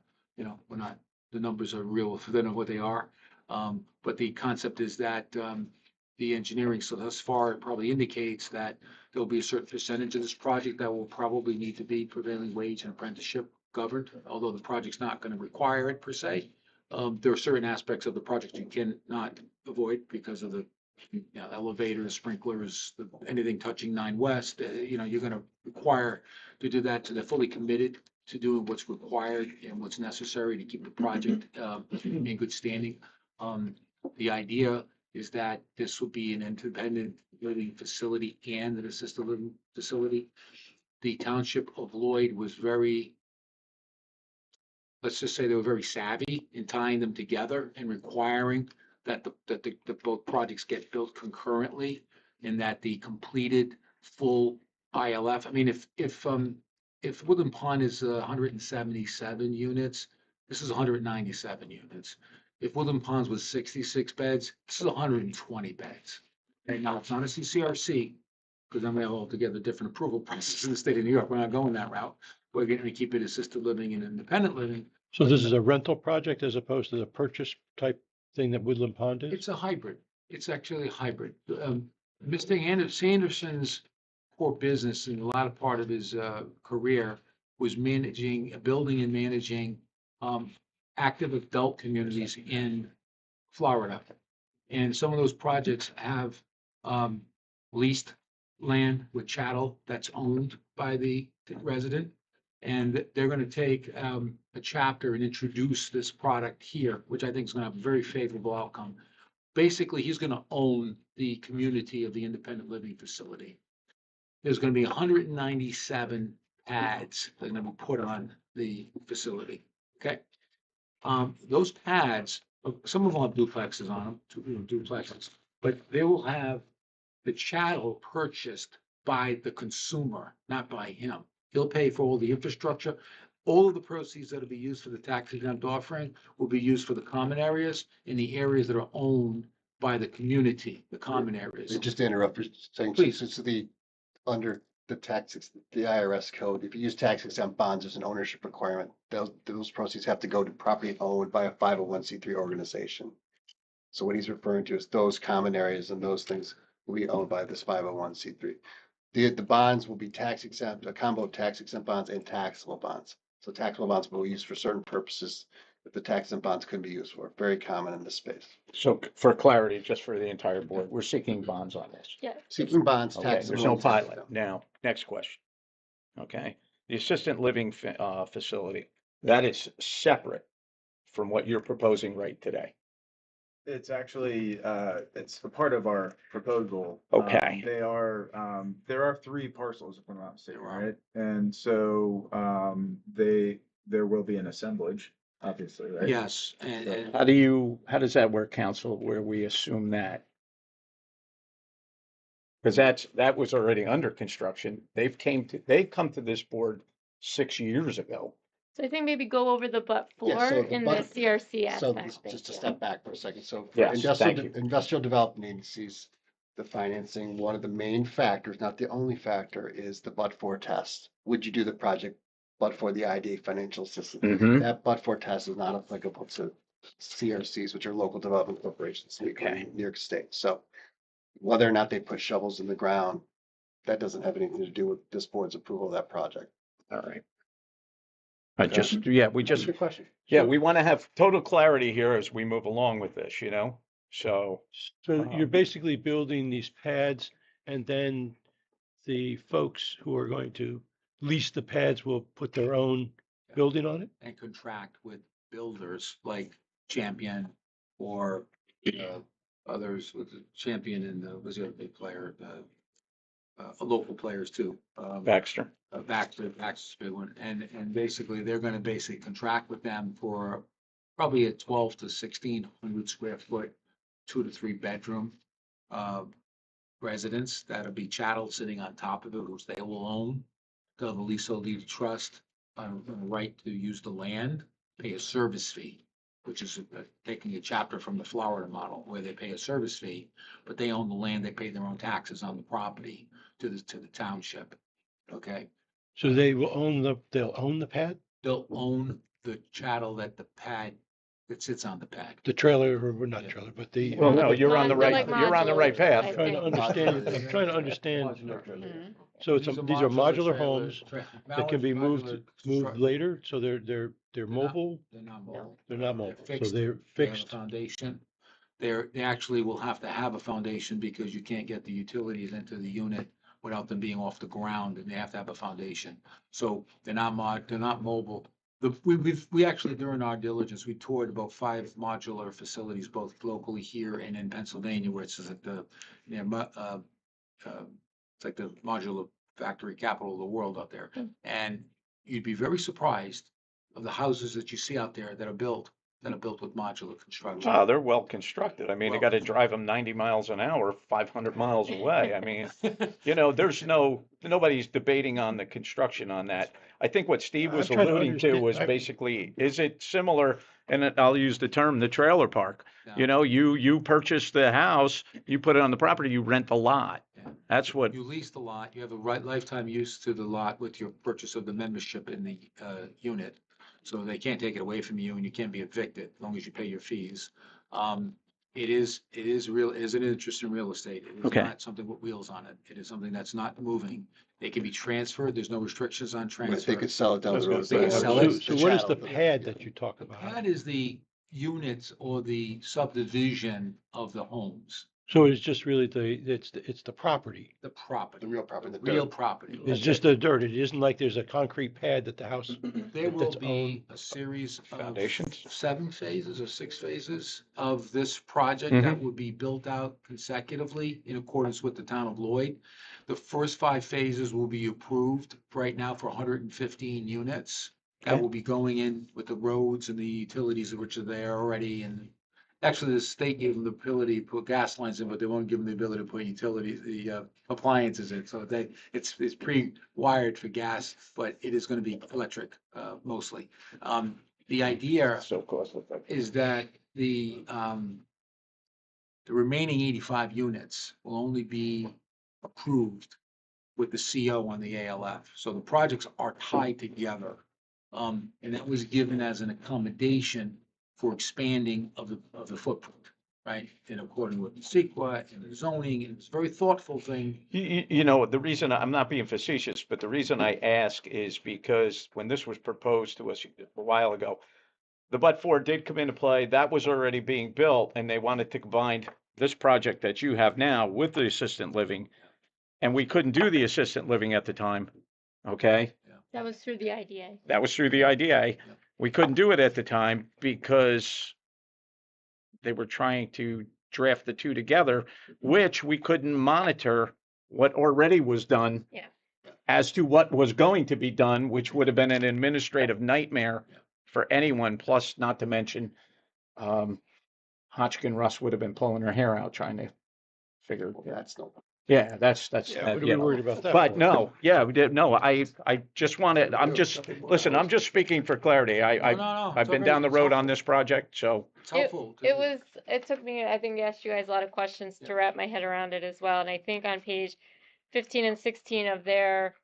numbers are real within what they are. But the concept is that the engineering, so thus far, it probably indicates that there'll be a certain percentage of this project that will probably need to be prevailing wage and apprenticeship governed, although the project's not going to require it per se. There are certain aspects of the project you cannot avoid because of the elevators, sprinklers, anything touching 9 West. You're going to require to do that. So they're fully committed to doing what's required and what's necessary to keep the project in good standing. The idea is that this will be an independent living facility and an assisted living facility. The township of Lloyd was let's just say they were very savvy in tying them together and requiring that the both projects get built concurrently, and that the completed full ILF. I mean, if Woodland Pond is 177 units, this is 197 units. If Woodland Ponds was 66 beds, this is 120 beds. And now it's not a CCRC, because then we have altogether different approval process in the state of New York. We're not going that route. We're going to keep it assisted living and independent living. So this is a rental project as opposed to the purchase type thing that Woodland Pond is? It's a hybrid. It's actually a hybrid. Mr. Sanderson's core business in the latter part of his career was building and managing active adult communities in Florida. And some of those projects have leased land with chattel that's owned by the resident. And they're going to take a chapter and introduce this product here, which I think is going to have a very favorable outcome. Basically, he's going to own the community of the independent living facility. There's going to be 197 pads that are going to be put on the facility. Okay. Those pads, some of them have duplexes on them, duplexes, but they will have the chattel purchased by the consumer, not by him. He'll pay for all the infrastructure. All of the proceeds that will be used for the tax exempt offering will be used for the common areas in the areas that are owned by the community, the common areas. Just to interrupt for saying, Please. it's under the IRS code, if you use tax exempt bonds, there's an ownership requirement. Those proceeds have to go to property owned by a 501c3 organization. So what he's referring to is those common areas and those things will be owned by this 501c3. The bonds will be tax exempt, a combo of tax exempt bonds and taxable bonds. So taxable bonds will be used for certain purposes that the tax exempt bonds couldn't be used for. Very common in this space. So for clarity, just for the entire board, we're seeking bonds on this. Yeah. Seeking bonds, Okay, taxable. there's no and tax pilot. Now, next question. Okay, the assistant living facility, that is separate from what you're proposing right today. It's actually, it's a part of our proposal. Okay. There are 3 parcels, if I'm not mistaken, right? And so, there will be an assemblage, obviously, right? Yes, and How does that work, council, where we assume that? Because that was already under construction. They come to this board 6 years ago. So I think maybe go over the but Yeah, for so the in but- the CRC So aspect. just to Thank you. step back for a second, so for Yes, thank you. industrial development agencies, the financing, one of the main factors, not the only factor, is the but-for test. Would you do the project but for the IDA financial assistance? Mm-hmm. That but-for test is not applicable to CRCs, which are local development corporations in Okay. New York State. So whether or not they put shovels in the ground, that doesn't have anything to do with this board's approval of that project. All right. Okay. We just, Good question. yeah, we want to have total clarity here as we move along with this, you know? So, So you're basically building these pads and then the folks who are going to lease the pads will put their own building on it? and contract with builders like Champion or others with the Champion and was the other big player, local players too. Baxter. Baxter's a big one, and basically they're going to basically contract with them for probably a 12 to 1,600 square foot, 2 to 3 bedroom residence that'll be chattel sitting on top of it, which they will own. They'll have a leasehold deed of trust, a right to use the land, pay a service fee, which is taking a chapter from the Florida model where they pay a service fee, but they own the land, they pay their own taxes on the property to the township. Okay, So they'll own the pad, they'll own the chattel that the pad that sits on the pad. the trailer, or not trailer, but the. Well, no, you're on the They're right, like you're on the right modulars, I path. Trying to think. understand, I'm trying to understand. Mhm. So these are modular homes that can be Modular moved later, so they're mobile, They're not mobile. they're not mobile, so fixed. they're They have a fixed. foundation. They actually will have to have a foundation because you can't get the utilities into the unit without them being off the ground, and they have to have a foundation. So they're not mobile. We actually, during our diligence, we toured about 5 modular facilities, both locally here and in Pennsylvania, where it's like it's like the modular factory capital of the world out there. And you'd be very surprised of the houses that you see out there that are built with modular construction. Oh, they're well constructed. I mean, they got to drive them 90 miles an hour, 500 miles away. I mean, you know, nobody's debating on the construction on that. I think what Steve was I'm trying to alluding to understand- was basically, is it similar? And I'll use the term, the trailer park. Yeah. You know, you purchase the house, you put it on the property, you rent the lot. Yeah. That's what, You lease the lot, you have a right lifetime use to the lot with your purchase of the membership in the unit. So they can't take it away from you and you can't be evicted as long as you pay your fees. It is an interest in real estate. It is Okay. not something with wheels on it. It is something that's not moving. They can be transferred. There's no restrictions on But transfer. they could sell it down the road. They can sell it. So what is the pad that you talk about? That is the units or the subdivision of the homes, So it's just really it's the property. the property, The real property, the real dirt. property. It's just the dirt. It isn't like there's a concrete pad that the house. There will that's be a series of Foundations? 7 phases or 6 phases of this project that will be built out consecutively in accordance with the town of Lloyd. The first 5 phases will be approved right now for 115 units. That Okay. will be going in with the roads and the utilities which are there already. And actually, the state gave them the ability to put gas lines in, but they won't give them the ability to put utilities, the appliances in. So it's pre-wired for gas, but it is going to be electric mostly. The idea so costly. is that the remaining 85 units will only be approved with the CO on the ALF. So the projects are tied together. And that was given as an accommodation for expanding of the footprint, right? In accordance with the CEQA and the zoning, and it's a very thoughtful thing. You know, the reason, I'm not being facetious, but the reason I ask is because when this was proposed to us a while ago, the but-for did come into play. That was already being built, and they wanted to combine this project that you have now with the assistant living. And we couldn't do the assistant living at the time, okay? That was through the IDA. That was through the IDA. We couldn't do it at the time because they were trying to draft the two together, which we couldn't monitor what already was done Yeah. as to what was going to be done, which would have been an administrative nightmare for anyone, plus not to mention, Hotchkin Russ would have been pulling her hair out trying to figure. Yeah, that's no. Yeah, that's, Yeah, what are you we know. worried about that But for? no, yeah, we did, no, I just wanted, listen, I'm just speaking for clarity. No, I've no, been it's down the okay. road It's on this project, so. It's helpful. It took me, I think I asked you guys a lot of questions to wrap my head around it as well. And I think on page 15 and 16 of their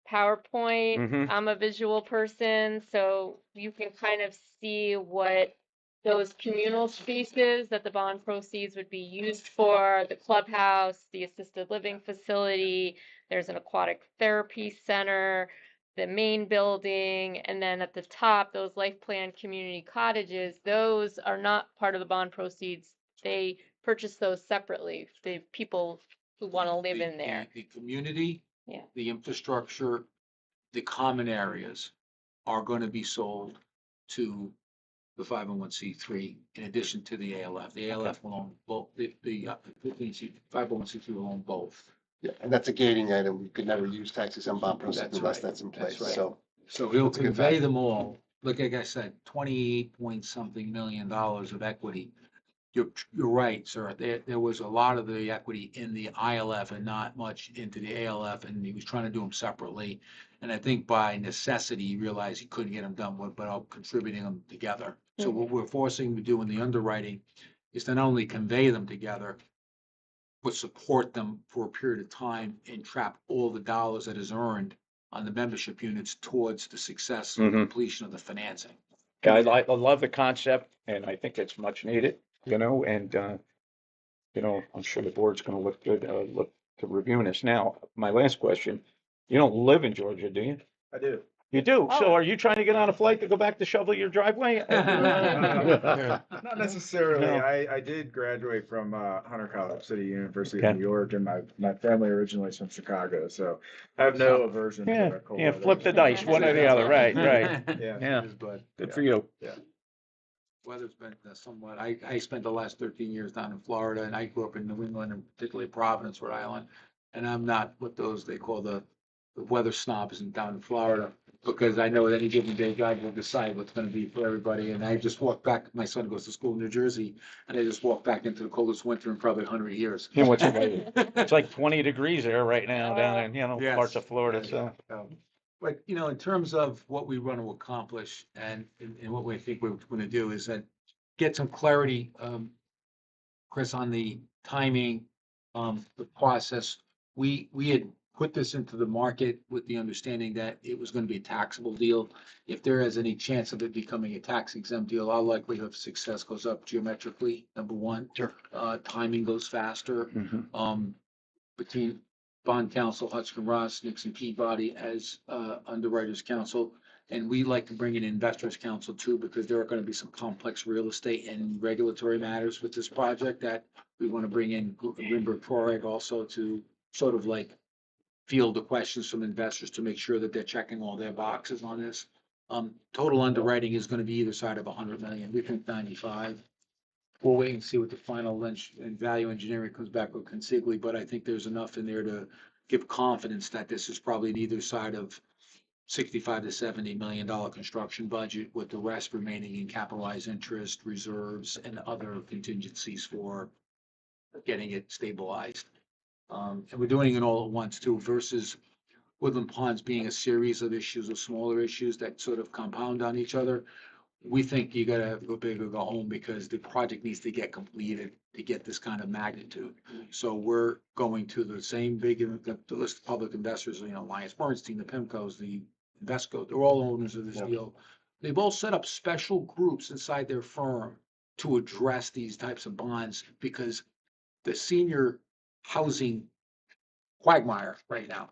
PowerPoint, Mhm. I'm a visual person, so you can kind of see what those communal spaces that the bond proceeds would be used for, the clubhouse, the assisted living facility, there's an aquatic therapy center, the main building, and then at the top, those life plan community cottages, those are not part of the bond proceeds. They purchase those separately. The people who want to live in there. The community, Yeah. the infrastructure, the common areas are going to be sold to the 501c3 in addition to the ALF. The ALF will own both, the 501c3 will own both. Yeah, and that's a gating item. We could never use tax exempt bond proceeds That's unless right. that's in That's place, right. so. So he'll That's a good convey fact. them all. Look, like I said, 28 point something million of equity. You're right, sir. There was a lot of the equity in the ILF and not much into the ALF, and he was trying to do them separately. And I think by necessity, he realized he couldn't get them done without contributing them together. So what we're forcing him to do in the underwriting is to not only convey them together, but support them for a period of time and trap all the dollars that is earned on the membership units towards the success and completion of the financing. I love the concept and I think it's much needed, and, I'm sure the board's gonna look good, look to reviewing this. Now, my last question, you don't live in Georgia, do you? I do. You do? Oh. So are you trying to get on a flight to go back to shovel your driveway? Not necessarily. No. I did graduate from Hunter College, City University of Okay. New York, and my family originally is from Chicago, so I have no aversion to Yeah, cold yeah, weather. flip the dice, one or the other, right. Yeah. Yeah, But good for you. weather's been somewhat, I spent the last 13 years down in Florida, and I grew up in New England, and particularly Providence, Rhode Island. And I'm not what those they call the weather snobs in down in Florida, because I know at any given day, God will decide what's gonna be for everybody. And I just walked back, my son goes to school in New Jersey, and I just walked back into the coldest winter in probably 100 years. You know what's it's like 20 degrees there right now down in, Yes. parts of Florida, Yeah, so. yeah. But, in terms of what we want to accomplish and what we think we're going to do is that get some clarity, Chris, on the timing, the process. We had put this into the market with the understanding that it was going to be a taxable deal. If there is any chance of it becoming a tax exempt deal, our likelihood of success goes up geometrically, number one. Sure. Timing goes faster. Between bond counsel, Hutchinson Ross, Nixon Peabody as underwriters counsel. And we like to bring in investors counsel too, because there are going to be some complex real estate and regulatory matters with this project that we want to bring in Greenberg Traurig also to sort of like field the questions from investors to make sure that they're checking all their boxes on this. Total underwriting is going to be either side of 100 million. We think 95. We'll wait and see what the final lunch and value engineering comes back with consigli, but I think there's enough in there to give confidence that this is probably either side of 65 to $70 million construction budget, with the rest remaining in capitalized interest, reserves, and other contingencies for getting it stabilized. And we're doing it all at once too, versus Woodland Ponds being a series of issues or smaller issues that sort of compound on each other. We think you gotta go big or go home, because the project needs to get completed to get this kind of magnitude. So we're going to the same big, the list of public investors, Alliance Bernstein, the PIMCOs, the Invesco, they're all owners of this deal. They've all set up special groups inside their firm to address these types of bonds, because the senior housing quagmire right now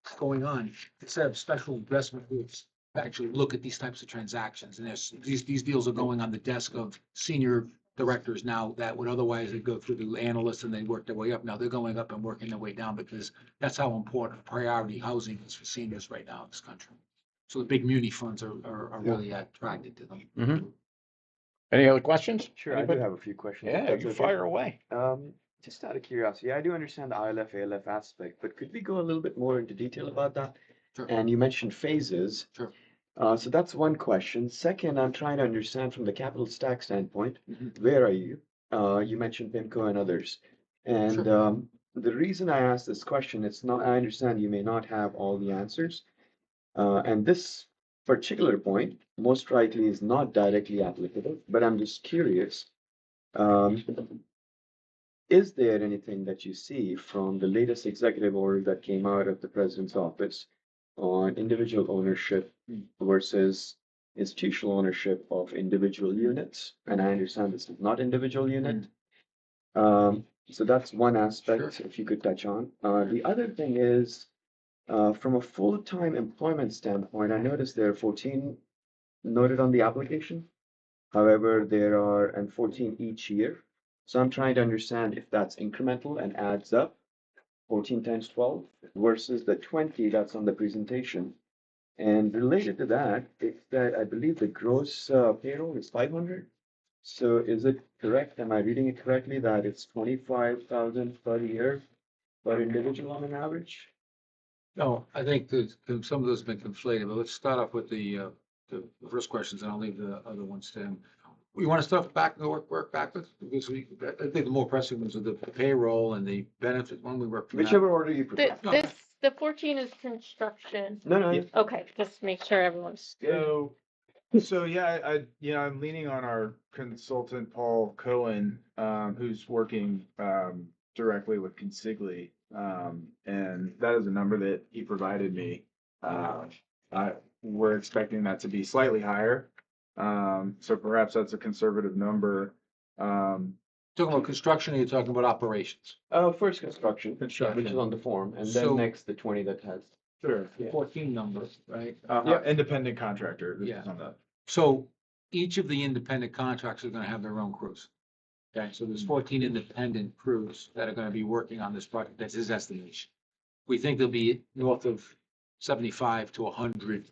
is going on. Instead of special investment groups actually look at these types of transactions. And these deals are going on the desk of senior directors now that would otherwise they go through the analysts and they work their way up. Now they're going up and working their way down, because that's how important priority housing is for seniors right now in this country. So the big muni funds are really attracted to them. Any other questions? Sure, I do Anybody? have a few questions. if Yeah, that's you okay. fire away. Just out of curiosity, I do understand the ILF, ALF aspect, but could we go a little bit more into detail about that? Sure. And you mentioned phases. Sure. So that's one question. Second, I'm trying to understand from the capital stack standpoint, Mhm. where are you? You mentioned PIMCO and others. And Sure. the reason I asked this question, it's not, I understand you may not have all the answers. And this particular point most likely is not directly applicable, but I'm just curious. Um, is there anything that you see from the latest executive order that came out of the president's office on individual ownership versus institutional ownership of individual units? And I understand this is not individual unit. So that's one aspect, Sure. if you could touch on. The other thing is, from a full-time employment standpoint, I noticed there are 14 noted on the application. However, there are, and 14 each year. So I'm trying to understand if that's incremental and adds up, 14 times 12 versus the 20 that's on the presentation. And related to that, it's that I believe the gross payroll is 500. So is it correct? Am I reading it correctly that it's 25,000 per year per individual on an average? No, I think that some of those have been conflated, but let's start off with the first questions, and I'll leave the other ones to him. You want to start back and work backwards? Because I think the more pressing ones are the payroll and the benefit, when we work from that. Whichever order you prefer. The 14 is construction. No, no. Okay, just make sure everyone's. So yeah, I'm leaning on our consultant, Paul Cohen, who's working, directly with Consigli. And that is a number that he provided me. We're expecting that to be slightly higher. So perhaps that's a conservative number. Talking about construction, or you're talking about operations? First construction, which is on the form, and then So- next the 20 that has. Sure. The 14 number, right? Independent contractor. This Yeah. is on the. So each of the independent contractors are gonna have their own crews. Okay, so there's 14 independent crews that are gonna be working on this project. That's his estimation. We think there'll be north of 75 to 100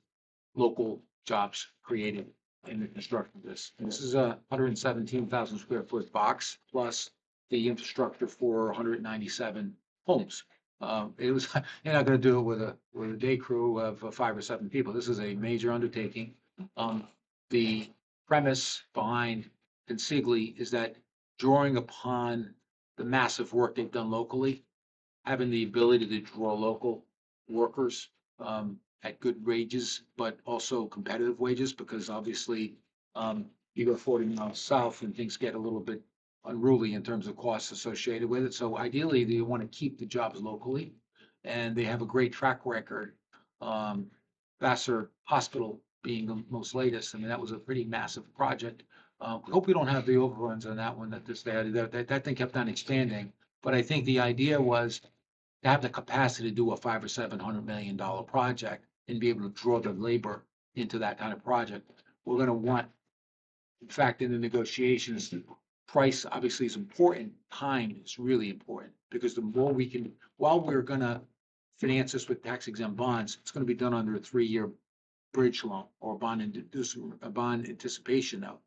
local jobs created in the construction of this. And this is a 117,000 square foot box plus the infrastructure for 197 homes. It was, you're not gonna do it with a day crew of 5 or 7 people. This is a major undertaking. The premise behind Consigli is that drawing upon the massive work they've done locally, having the ability to draw local workers at good wages, but also competitive wages, because obviously you go 40 miles south and things get a little bit unruly in terms of costs associated with it. So ideally, they want to keep the jobs locally, and they have a great track record. Vassar Hospital being the most latest. I mean, that was a pretty massive project. We hope we don't have the overruns on that one that thing kept on expanding. But I think the idea was to have the capacity to do a $500 or $700 million project and be able to draw the labor into that kind of project. We're going to want, in fact, in the negotiations, price obviously is important. Time is really important because the more we can, while we're going to finance this with tax exempt bonds, it's going to be done under a 3-year bridge loan or a bond anticipation note.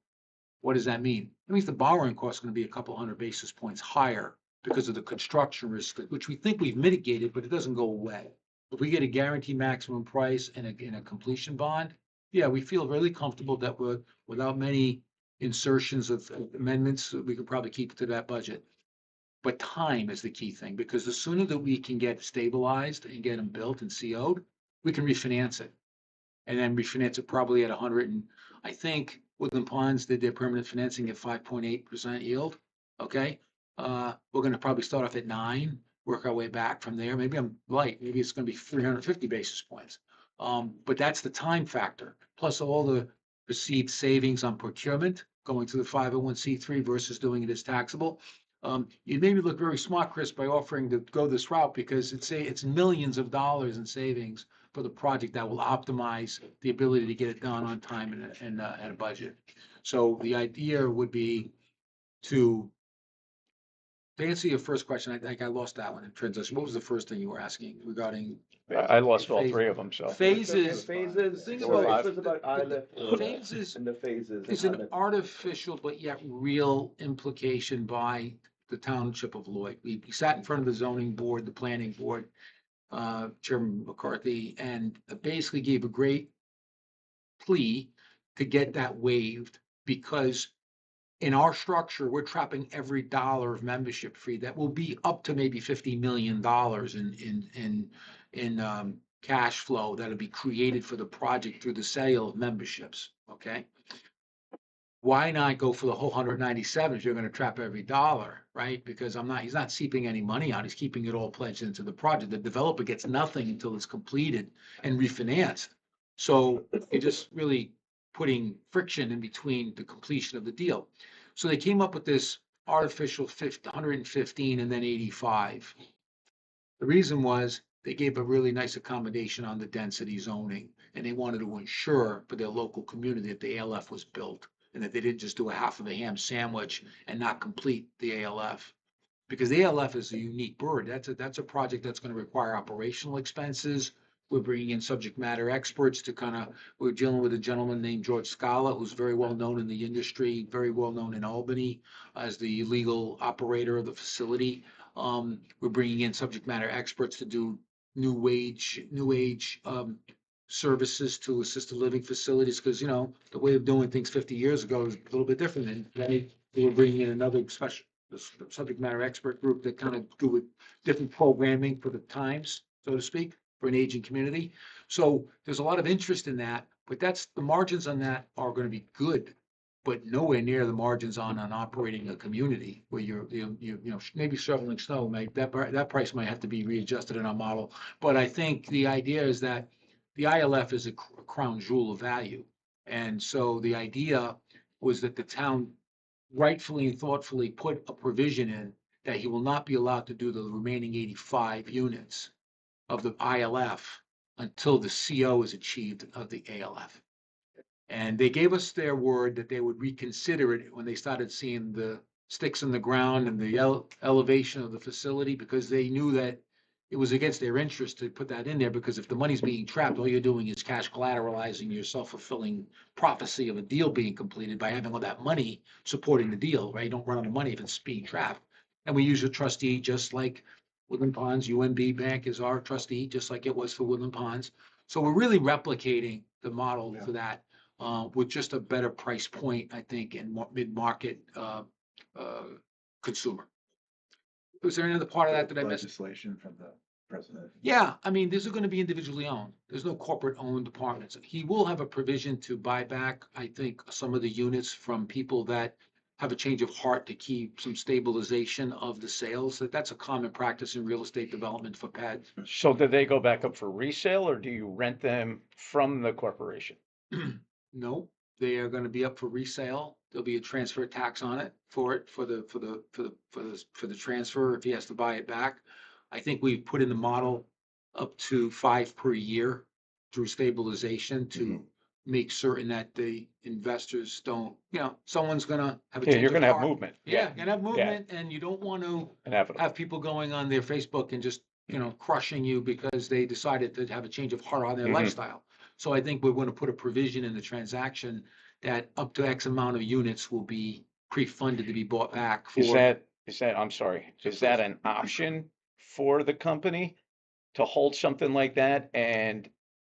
What does that mean? It means the borrowing cost is going to be a couple hundred basis points higher because of the construction risk, which we think we've mitigated, but it doesn't go away. If we get a guaranteed maximum price and a completion bond, yeah, we feel really comfortable that we're, without many insertions of amendments, we could probably keep to that budget. But time is the key thing, because the sooner that we can get stabilized and get them built and CO'd, we can refinance it. And then refinance it probably at 100, and I think Woodland Ponds did their permanent financing at 5.8% yield. Okay, we're gonna probably start off at 9, work our way back from there. Maybe I'm light, maybe it's gonna be 350 basis points. But that's the time factor, plus all the perceived savings on procurement, going to the 501c3 versus doing it as taxable. You made me look very smart, Chris, by offering to go this route, because it's millions of dollars in savings for the project that will optimize the ability to get it done on time and at a budget. So the idea would be to To answer your first question, I think I lost that one in transition. What was the first thing you were asking regarding I lost all Phase- three of them, so. phases? Phases, Think so about- it was about Phases and the phases. is and an other- artificial but yet real implication by the township of Lloyd. We sat in front of the zoning board, the planning board, Chairman McCarthy, and basically gave a great plea to get that waived because in our structure, we're trapping every dollar of membership fee that will be up to maybe $50 million in cash flow that'll be created for the project through the sale of memberships, okay? Why not go for the whole 197 if you're gonna trap every dollar, right? Because he's not seeping any money out, he's keeping it all pledged into the project. The developer gets nothing until it's completed and refinanced. So you're just really putting friction in between the completion of the deal. So they came up with this artificial 115 and then 85. The reason was they gave a really nice accommodation on the density zoning, and they wanted to ensure for their local community that the ALF was built and that they didn't just do a half of a ham sandwich and not complete the ALF. Because the ALF is a unique bird. That's a project that's going to require operational expenses. We're bringing in subject matter experts we're dealing with a gentleman named George Scala, who's very well known in the industry, very well known in Albany as the legal operator of the facility. We're bringing in subject matter experts to do new age services to assisted living facilities, because, the way of doing things 50 years ago is a little bit different. And they were bringing in another special subject matter expert group that kind of do with different programming for the times, so to speak, for an aging community. So there's a lot of interest in that, but the margins on that are going to be good, but nowhere near the margins on operating a community where you're maybe shoveling snow. That price might have to be readjusted in our model. But I think the idea is that the ILF is a crown jewel of value. And so the idea was that the town rightfully and thoughtfully put a provision in that he will not be allowed to do the remaining 85 units of the ILF until the CO is achieved of the ALF. And they gave us their word that they would reconsider it when they started seeing the sticks in the ground and the elevation of the facility, because they knew that it was against their interest to put that in there, because if the money's being trapped, all you're doing is cash collateralizing your self-fulfilling prophecy of a deal being completed by having all that money supporting the deal, right? You don't run out of money if it's being trapped. And we use a trustee just like Woodland Ponds. UMB Bank is our trustee, just like it was for Woodland Ponds. So we're really replicating the model for that, with just a better price point, I think, in mid-market consumer. Was there any other part of that I missed? Legislation from the president. Yeah, I mean, these are going to be individually owned. There's no corporate owned apartments. He will have a provision to buy back, I think, some of the units from people that have a change of heart to keep some stabilization of the sales. That's a common practice in real estate development for pads. So do they go back up for resale or do you rent them from the corporation? No, they are going to be up for resale. There'll be a transfer tax on it for the transfer if he has to buy it back. I think we've put in the model up to 5 per year through stabilization to make certain that the investors don't, someone's gonna have a Yeah, change you're of gonna have heart. movement. Yeah, you're gonna have movement, and you don't want to Inevitable. have people going on their Facebook and just, crushing you because they decided to have a change of heart on their Mhm. lifestyle. So I think we're going to put a provision in the transaction that up to X amount of units will be pre-funded to be bought back for. I'm sorry, is that an option for the company to hold something like that? And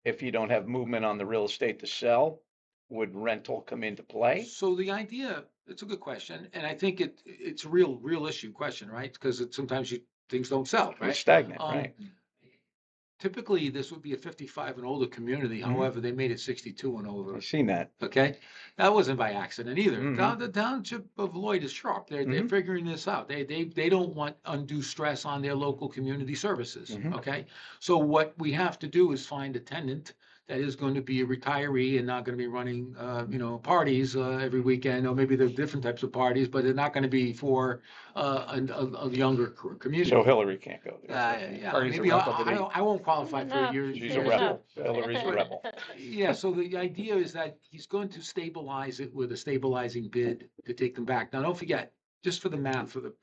if you don't have movement on the real estate to sell, would rental come into play? So the idea, it's a good question, and I think it's a real issue question, right? Because sometimes things don't sell, It's right? stagnant, right? Typically, this would be a 55 and older community. Mhm. However, they made it 62 and over. I've seen that. Okay, that wasn't by accident either. Mhm. The township of Lloyd is sharp. They're Mhm. figuring this out. They don't want undue stress on their local community services. Mhm. Okay, so what we have to do is find a tenant that is going to be a retiree and not going to be running, parties every weekend, or maybe there's different types of parties, but they're not going to be for a younger community. So Hillary can't go there. Yeah, Parties maybe are rental, but I won't qualify for Enough. your. She's a your- rebel. Hillary's a rebel. Yeah, so the idea is that he's going to stabilize it with a stabilizing bid to take them back. Now, don't forget, just for the math, for the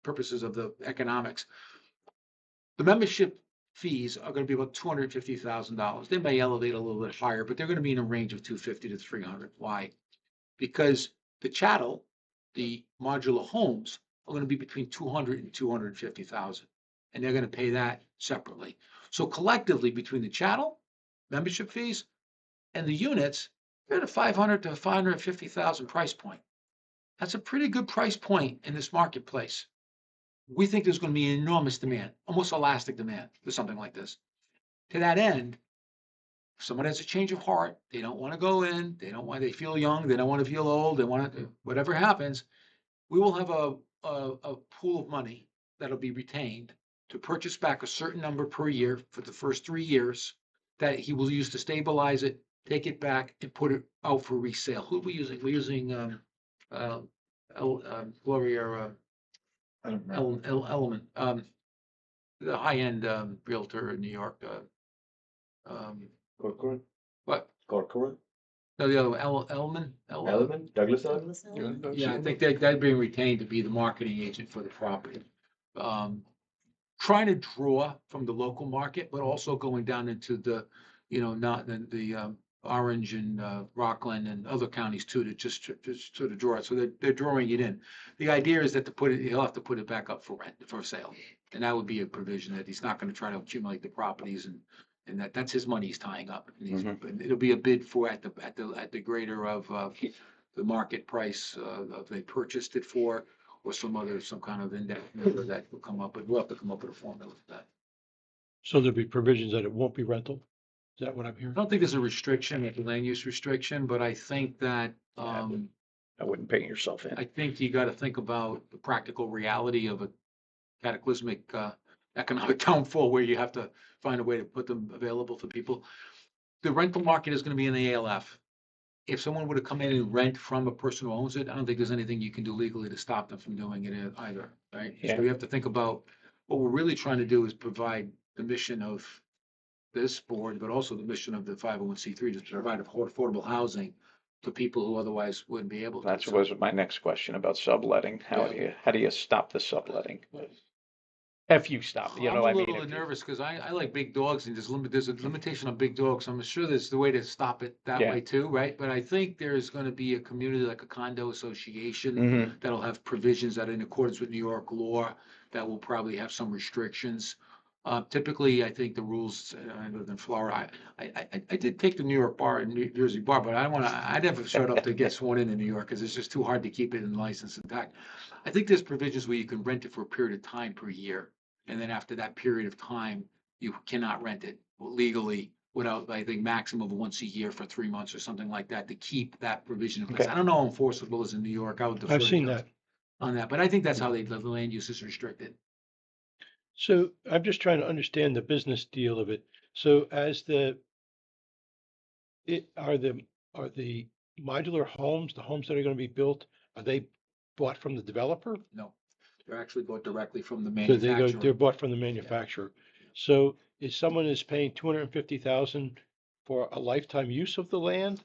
purposes of the economics. The membership fees are gonna be about $250,000. They may elevate a little bit higher, but they're gonna be in a range of 250 to 300. Why? Because the chattel, the modular homes, are gonna be between 200 and 250,000, and they're gonna pay that separately. So collectively, between the chattel, membership fees, and the units, they're at a 500 to 550,000 price point. That's a pretty good price point in this marketplace. We think there's gonna be enormous demand, almost elastic demand for something like this. To that end, if someone has a change of heart, they don't wanna go in, they feel young, they don't wanna feel old, they wanna, whatever happens, we will have a pool of money that'll be retained to purchase back a certain number per year for the first 3 years that he will use to stabilize it, take it back and put it out for resale. Who are we using? We're using, Gloria, I don't know. Element, the high-end, realtor in New York, Corcoran, what? Corcoran, No, the other one, Element, Douglas Element? Yeah, I think they'd be retained to be the marketing agent for the property. Trying to draw from the local market, but also going down into the, not the Orange and Rockland and other counties too, to just sort of draw it. So they're drawing it in. The idea is that he'll have to put it back up for rent, for sale. And that would be a provision that he's not gonna try to accumulate the properties and that's his money he's tying up. And it'll be a bid for at the greater of the market price of they purchased it for, or some kind of index number that will come up, but we'll have to come up with a formula for that. So there'll be provisions that it won't be rental? Is that what I'm I hearing? don't think there's a restriction, like a land use restriction, but I think that, I wouldn't paint yourself in. I think you gotta think about the practical reality of a cataclysmic, economic downfall where you have to find a way to put them available for people. The rental market is gonna be in the ALF. If someone were to come in and rent from a person who owns it, I don't think there's anything you can do legally to stop them from doing it either, right? Yeah. So we have to think about, what we're really trying to do is provide the mission of this board, but also the mission of the 501c3 to provide affordable housing to people who otherwise wouldn't be able to. That was my next question about subletting. How do you stop the subletting? If you stop, I'm a I mean, little nervous because I like big dogs and there's a limitation on big dogs. I'm sure there's the way to stop it that Yeah. way too, right? But I think there's gonna be a community like a condo association Mhm. that'll have provisions that are in accordance with New York law that will probably have some restrictions. Typically, I think the rules, I lived in Florida. I did take the New York bar and New Jersey bar, but I never showed up to get sworn in New York because it's just too hard to keep it in license intact. I think there's provisions where you can rent it for a period of time per year. And then after that period of time, you cannot rent it legally without, I think, maximum of once a year for 3 months or something like that to keep that provision in place. Okay. I don't know how enforceable is in New York. I would defer I've to seen you that. on that, but I think that's how the land use is restricted. So I'm just trying to understand the business deal of it. So as are the modular homes, the homes that are going to be built, are they bought from the developer? No, they're actually bought directly from the So they're manufacturer. bought from the manufacturer. So if someone is paying 250,000 for a lifetime use of the land?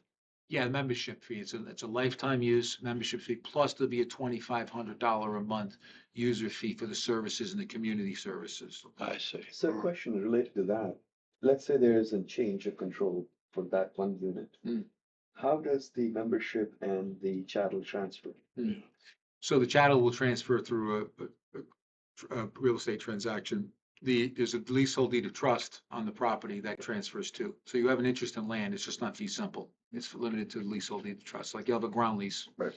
Yeah, membership fee. It's a lifetime use membership fee, plus there'll be a $2,500 a month user fee for the services and the community services. I see. So a question related to that. Let's say there is a change of control for that one unit. How does the membership and the chattel transfer? So the chattel will transfer through a real estate transaction. There's a leasehold deed of trust on the property that transfers to. So you have an interest in land. It's just not fee simple. It's limited to leasehold deed of trust, like you have a ground lease. Right.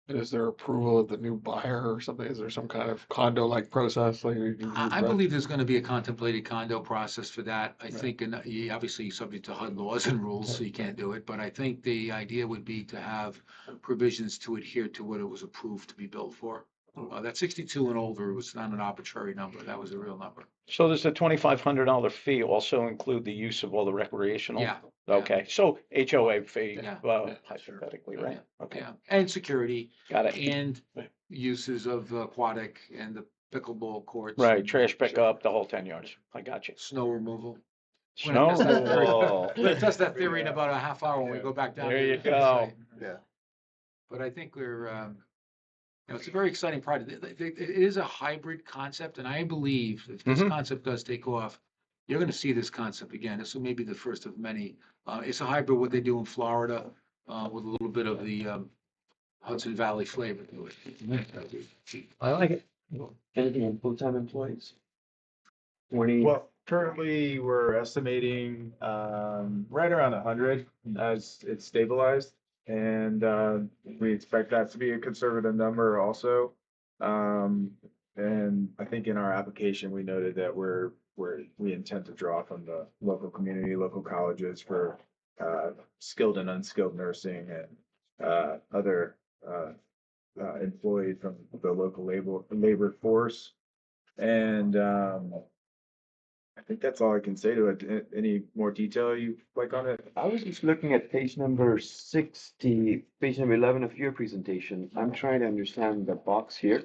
And is there approval of the new buyer or something? Is there some kind of condo-like process? Like I believe there's gonna be a contemplated condo process for that. I think, and you obviously subject to HUD laws and rules, so you can't do it. But I think the idea would be to have provisions to adhere to what it was approved to be built for. That 62 and older was not an arbitrary number. That was a real number. So does the $2,500 fee also include the use of all the recreational? Yeah. Okay, so HOA fee, Yeah. hypothetically, right? Okay, Yeah, and security got it. and uses of aquatic and the pickleball courts. Right, and trash pickup, the whole 10 yards. I got you. Snow removal. Snow removal. We're gonna test that theory in about a half hour when we go back down. There to you the go. site. Yeah. But I think we're, You know, it's a very exciting project. It is a hybrid concept, and I believe if this concept does take off, you're gonna see this concept again. This will maybe the first of many. It's a hybrid, what they do in Florida, with a little bit of the, Hudson Valley flavor to it. I like it. Anything on full-time employees? 20, Well, currently we're estimating right around 100 as it's stabilized, and we expect that to be a conservative number also. And I think in our application we noted that we intend to draw from the local community, local colleges for skilled and unskilled nursing and other employees from the local labor force. And I think that's all I can say to it. Any more detail you like on it? I was just looking at page number 60, page number 11 of your presentation. I'm trying to understand the box here.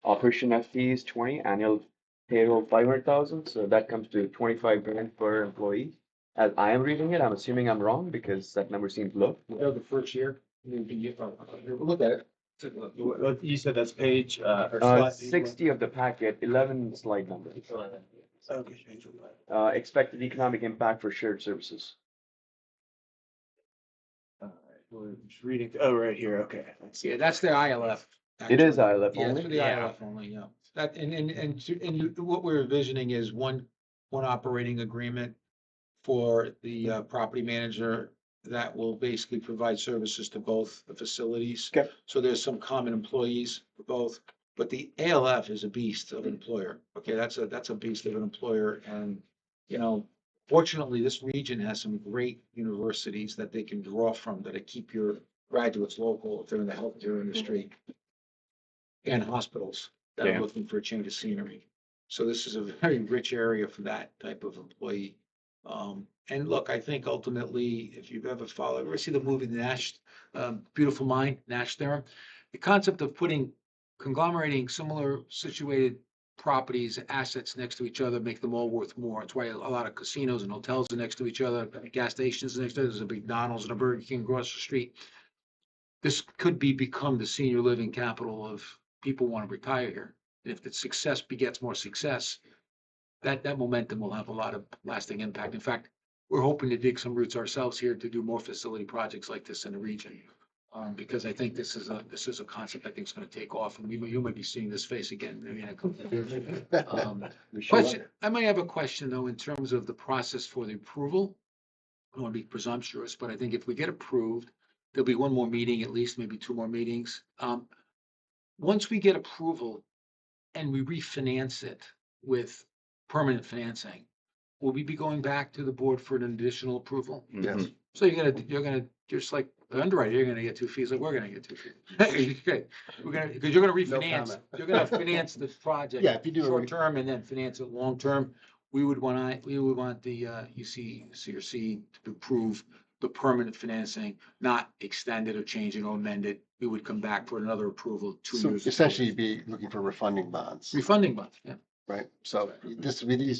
Operation FTE is 20, annual payroll 500,000, so that comes to 25 grand per employee. As I am reading it, I'm assuming I'm wrong because that number seems low. The first year, look at it. You said that's page or 60 of the packet, 11 slide number. Okay. Expected economic impact for shared services. We're just reading. Oh, right here. Okay. Yeah, that's the ILF. It is actually. ILF Yeah, only? it's for the ILF only, yeah. That, and what we're envisioning is one operating agreement for the property manager that will basically provide services to both the facilities. Okay. So there's some common employees for both, but the ALF is a beast of an employer. Okay, that's a beast of an employer, and you know, fortunately, this region has some great universities that they can draw from that keep your graduates local if they're in the healthcare industry, and hospitals that Yeah. are looking for a change of scenery. So this is a very rich area for that type of employee. And look, I think ultimately, if you've ever followed, ever see the movie Nash, Beautiful Mind, Nash Theorem, the concept of conglomerating similar situated properties, assets next to each other, make them all worth more. That's why a lot of casinos and hotels are next to each other, gas stations are next to each other. There's a McDonald's and a Burger King across the street. This could become the senior living capital of people want to retire here. If the success begets more success, that momentum will have a lot of lasting impact. In fact, we're hoping to dig some roots ourselves here to do more facility projects like this in the region. Because I think this is a concept I think is going to take off, and you might be seeing this face again. Maybe in a couple of years. Question. I might have a question though in terms of the process for the approval. I don't want to be presumptuous, but I think if we get approved, there'll be one more meeting, at least maybe two more meetings. Once we get approval and we refinance it with permanent financing, will we be going back to the board for an additional approval? Yes. So you're gonna, just like the underwriter, you're gonna get 2 fees like we're gonna get 2 fees. Okay. Because you're gonna refinance, comment. you're gonna finance this project. Yeah, if you do a short term and then finance it long term. We would want the UCCRC to approve the permanent financing, not extend it or change it or amend it. We would come back for another approval 2 So years. essentially you'd be looking for refunding bonds, Refunding bonds, yeah. right? So this would be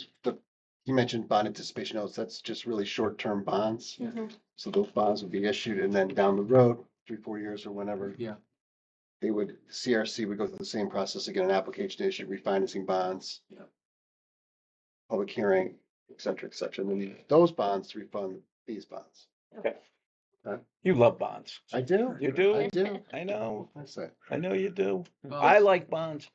you mentioned bond anticipation notes, that's just really short-term bonds. Mhm. So those bonds would be issued and then down the road, 3-4 years or whenever. Yeah. CRC would go through the same process again, an application to issue refinancing bonds. Yeah. Public hearing, et cetera, and then those bonds to refund these bonds. You love bonds. I do. You do? I do. I know. That's it. I know you do. Well, I like bonds.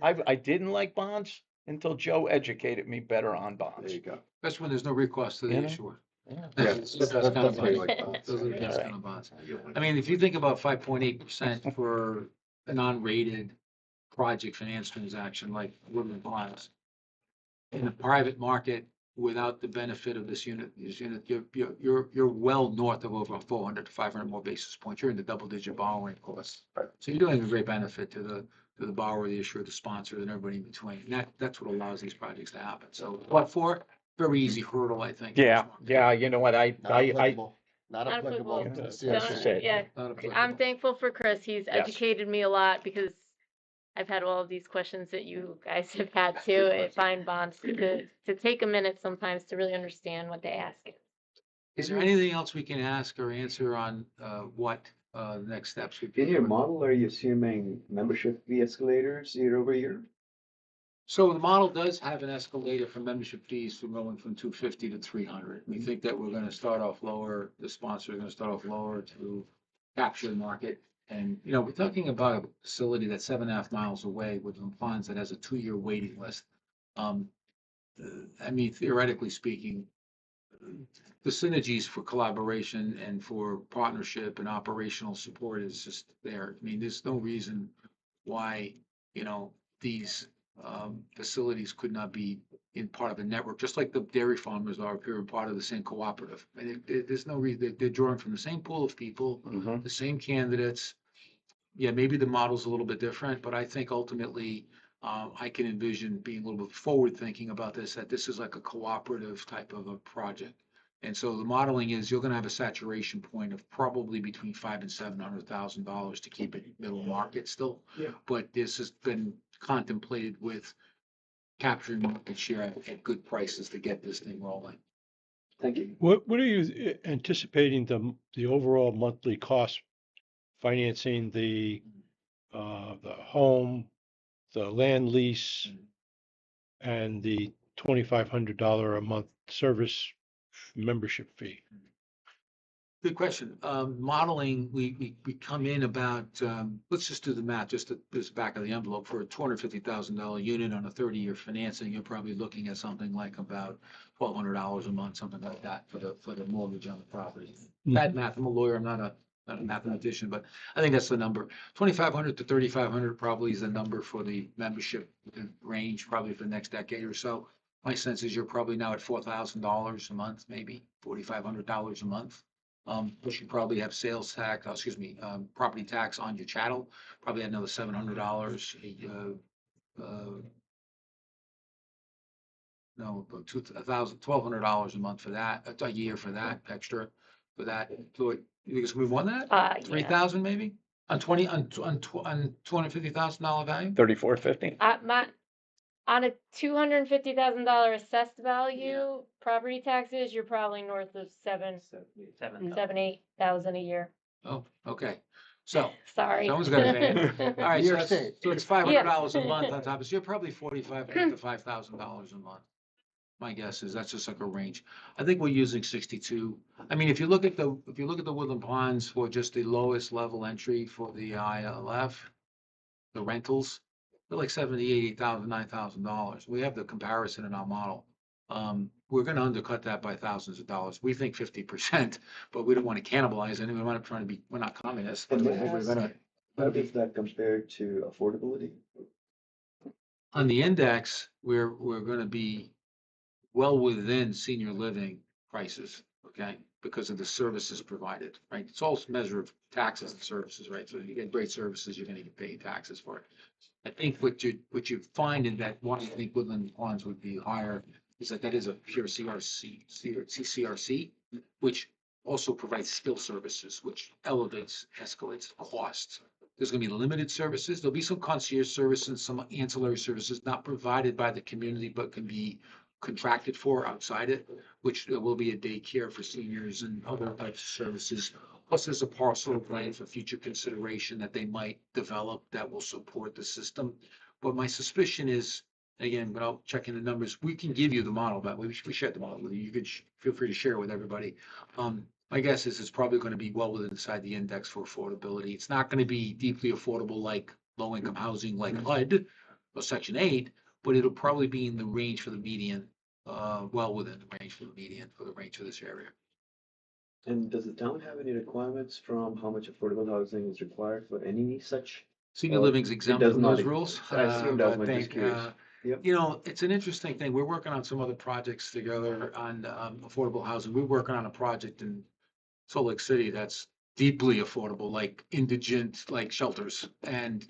I didn't like bonds until Joe educated me better on There bonds. you go. That's when there's no recourse to the You know? issuer. Yeah. Yeah, That's the best kind of that's why you bonds. like bonds. Those are the best Right. kind of bonds. I mean, if you think about 5.8% for a non-rated project finance transaction like Woodland Bonds, in the private market, without the benefit of this unit, you're well north of over 400 to 500 more basis points. You're in the double-digit borrowing costs. Right. So you're doing a great benefit to the borrower, the issuer, the sponsor, and everybody in between. And that's what allows these projects to happen. So what for? Very easy hurdle, I think. Yeah. You know what? Not applicable. Not Not applicable applicable. to the That's CRC. it. Yeah, Not applicable. I'm thankful for Chris. He's educated me a lot because I've had all of these questions that you guys have had too at Fine Bonds to take a minute sometimes to really understand what they ask. Is there anything else we can ask or answer on what the next steps would be. In your model, are you assuming membership fee escalators year over year? So the model does have an escalator for membership fees from going from 250 to 300. We think that we're gonna start off lower, the sponsor is gonna start off lower to capture the market. And, you know, we're talking about a facility that's 7.5 miles away with funds that has a 2-year waiting list. I mean, theoretically speaking, the synergies for collaboration and for partnership and operational support is just there. I mean, there's no reason why, you know, these facilities could not be in part of a network, just like the dairy farmers are here, part of the same cooperative. And there's no reason, they're drawing from the same pool of people, the same candidates. Yeah, maybe the model's a little bit different, but I think ultimately, I can envision being a little bit forward thinking about this, that this is like a cooperative type of a project. And so the modeling is you're gonna have a saturation point of probably between $500,000 and $700,000 to keep it middle market still. Yeah. But this has been contemplated with capturing market share at good prices to get this thing rolling. Thank you. What are you anticipating the overall monthly cost financing the home, the land lease, and the $2,500 a month service membership fee? Good question. Modeling, we come in about, let's just do the math, just this back of the envelope. For a $250,000 unit on a 30-year financing, you're probably looking at something like about $1,200 a month, something like that for the mortgage on the property. Bad math. I'm a lawyer. I'm not a mathematician, but I think that's the number. 2,500 to 3,500 probably is the number for the membership range, probably for the next decade or so. My sense is you're probably now at $4,000 a month, maybe $4,500 a month. Plus you probably have sales tax, property tax on your chattel, probably another $700, $1,200 a month for that, a year for that, extra for that. So you guess we won that? Yeah. 3,000 maybe? On $250,000 value? 3450. On a $250,000 assessed value, property taxes, you're probably north of 8,000 a year. Oh, okay. So Sorry. someone's gonna pay it. All right, New so York that's, State. so it's $500 a month on top. So you're probably $4,500 to $5,000 a month. My guess is that's just like a range. I think we're using 62. I mean, if you look at the Woodland Ponds for just the lowest level entry for the ILF, the rentals, they're like $78,000, $9,000. We have the comparison in our model. We're gonna undercut that by thousands of dollars. We think 50%, but we don't want to cannibalize anyone. We're not trying to be, we're not communists. But And we're gonna, how does that compare to affordability? on the index, we're gonna be well within senior living prices, okay? Because of the services provided, right? It's all a measure of taxes and services, right? So you get great services, you're gonna get paid taxes for it. I think what you find in that, why I think Woodland Ponds would be higher is that is a pure CCRC, which also provides skill services, which escalates costs. There's gonna be limited services. There'll be some concierge services and some ancillary services not provided by the community, but can be contracted for outside it, which there will be a daycare for seniors and other types of services. Plus, there's a parcel of land for future consideration that they might develop that will support the system. But my suspicion is, again, without checking the numbers, we can give you the model, but we shared the model with you. You could feel free to share it with everybody. My guess is it's probably going to be well within inside the index for affordability. It's not going to be deeply affordable like low-income housing like HUD or Section 8, but it'll probably be in the range for the median, well within the range for the median for the range for this area. And does the town have any requirements from how much affordable housing is required for any such? Senior living's exempt does from not those exist. rules. I assumed that, I but just think, curious. Yep. you know, it's an interesting thing. We're working on some other projects together on affordable housing. We're working on a project in Salt Lake City that's deeply affordable, like indigent, like shelters. And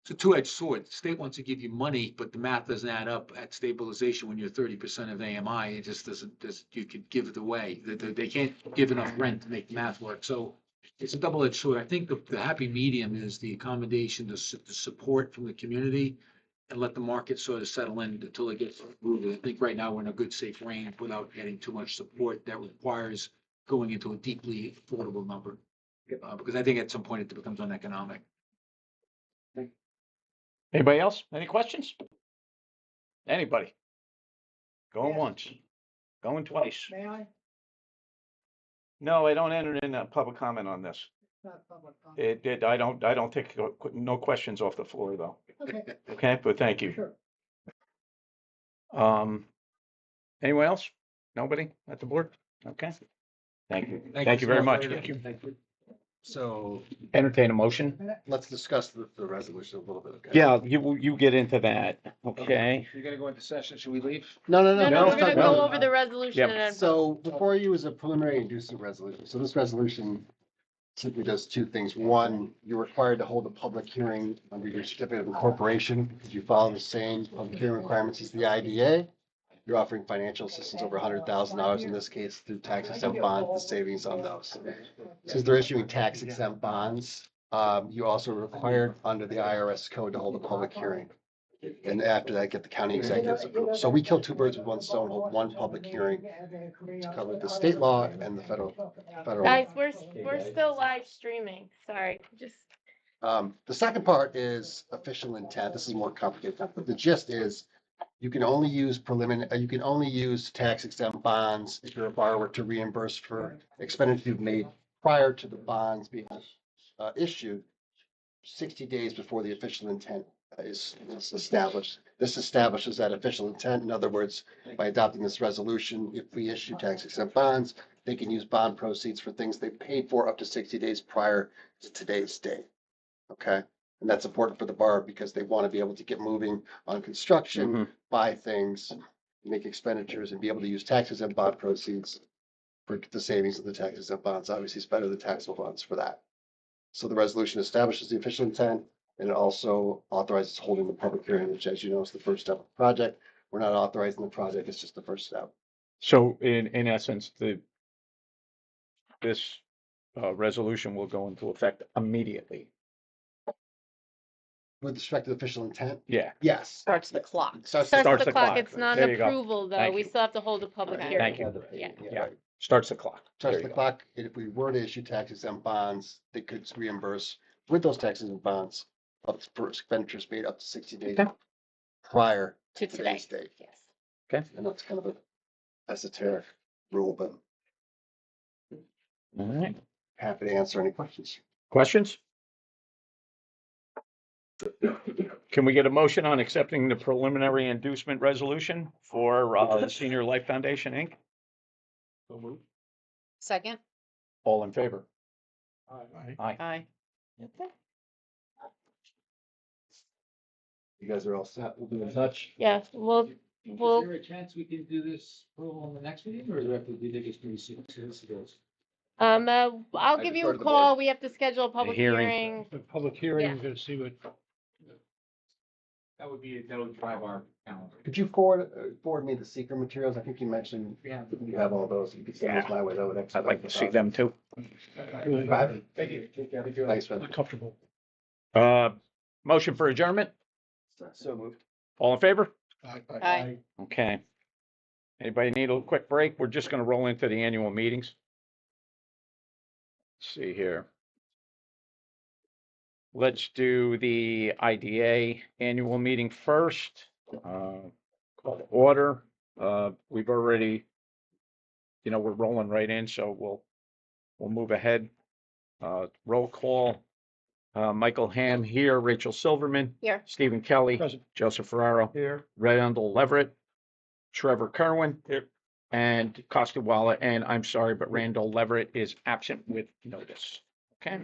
it's a two-edged sword. The state wants to give you money, but the math doesn't add up at stabilization when you're 30% of AMI. It just doesn't, you could give it away. They can't give enough rent to make the math work. So it's a double-edged sword. I think the happy medium is the accommodation, the support from the community, and let the market sort of settle in until it gets moving. I think right now we're in a good, safe range without getting too much support that requires going into a deeply affordable number. Because I think at some point it becomes uneconomic. Anybody else? Any questions? Anybody? Going once, going twice. May I? No, I don't enter in a public comment on this. Not public comment. I don't take no questions off the floor though. Okay, Okay, but thank you. sure. Anyone else? Nobody at the board? Okay. Thank you. Thank you so very much. much. Thank you. So Entertain a motion. let's discuss the resolution a little bit, okay? Yeah, you get into that. Okay. You're gonna go into session, should we leave? No, no, No, no. no, No, we're gonna no. go over the resolution Yep. and then. So before you is a preliminary inducement resolution. So this resolution simply does two things. One, you're required to hold a public hearing under your certificate of incorporation because you follow the same public hearing requirements as the IDA. You're offering financial assistance over $100,000 in this case through tax exempt bonds, the savings on those. Since they're issuing tax exempt bonds, you also are required under the IRS code to hold a public hearing. And after that, get the county executives approved. So we kill two birds with one stone, hold one public hearing to cover the state law and the federal. Guys, we're still live streaming. Sorry, just. The second part is official intent. This is more complicated, but the gist is you can only use you can only use tax exempt bonds if you're a borrower to reimburse for expenditures you've made prior to the bonds being issued 60 days before the official intent is established. This establishes that official intent. In other words, by adopting this resolution, if we issue tax exempt bonds, they can use bond proceeds for things they paid for up to 60 days prior to today's date. Okay? And that's important for the borrower because they want to be able to get moving on construction, buy things, make expenditures, and be able to use tax exempt bond proceeds for the savings of the tax exempt bonds. Obviously, it's better than taxable bonds for that. So the resolution establishes the official intent and it also authorizes holding the public hearing, which, as you know, is the first step of the project. We're not authorizing the project, it's just the first step. So in essence, this resolution will go into effect immediately. With respect to the official intent, Yeah. yes. Starts the clock. Starts Starts the the clock. clock. It's not There an you go. approval, though. Thank We you. still have to hold a public Right. hearing. Thank you. Yeah. Yeah. Starts the clock. Starts There the you go. clock, and if we were to issue tax exempt bonds, they could reimburse with those tax exempt bonds up for expenditures made up to 60 days Okay. prior To to today. today's date. Yes. Okay. And that's kind of a esoteric rule, but All right. happy to answer any questions. Questions? Can we get a motion on accepting the preliminary inducement resolution for the Senior Life Foundation, Inc.? Second? All in favor? Aye. Aye. Aye. You guys are all set. We'll be in touch. Yeah, we'll, Is we'll, there a chance we can do this on the next meeting, or do we have to, do you think it's pretty soon? I'll give you defer a to the call. board. We have to schedule a public hearing. hearing. The public hearing, we're gonna see what, That would drive our calendar. Could you forward me the secret materials? I think you mentioned Yeah. you have all those. You could send those my way. That would I'd like to see them too. Thank you. Thanks, Ben. not comfortable. Motion for adjournment? So moved. All in favor? Aye. Okay. Anybody need a quick break? We're just gonna roll into the annual meetings. Let's see here. Let's do the IDA annual meeting first. Call to order. We've already, we're rolling right in, so we'll move ahead. Roll call. Michael Ham here, Rachel Silverman, Here. Stephen Kelly, Present. Joseph Ferraro, Here. Randall Leverett, Trevor Kerwin, and Costa-Walla, and I'm sorry, but Randall Leverett is absent with notice. Okay.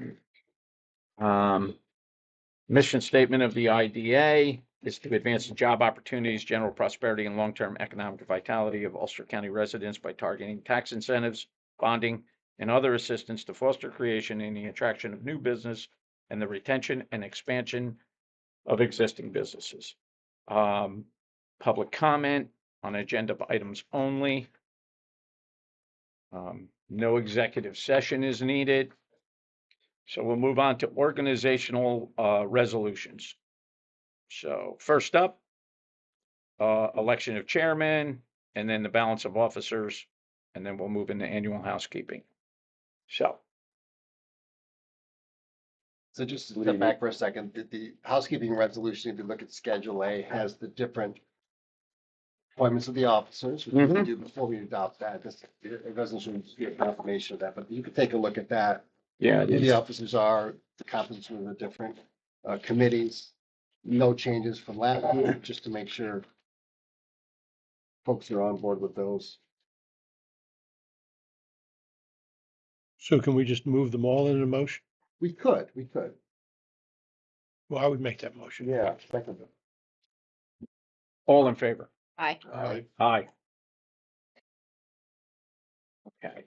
Mission statement of the IDA is to advance the job opportunities, general prosperity, and long-term economic vitality of Ulster County residents by targeting tax incentives, bonding, and other assistance to foster creation and the attraction of new business and the retention and expansion of existing businesses. Public comment on agenda items only. No executive session is needed. So we'll move on to organizational resolutions. So first up, election of chairman, and then the balance of officers, and then we'll move into annual housekeeping. So So just to step back for a second, the housekeeping resolution, if you look at Schedule A, has the different appointments of the officers, which we can do before we adopt that. It doesn't show you a confirmation of that, but you can take a look at that. Yeah, Who the officers are, the composition of the different committees. No changes from last year, just to make sure folks are on board with those. So can we just move them all in a motion? We could. Well, I would make that motion. Yeah. Second. All in favor? Aye. Aye. Okay.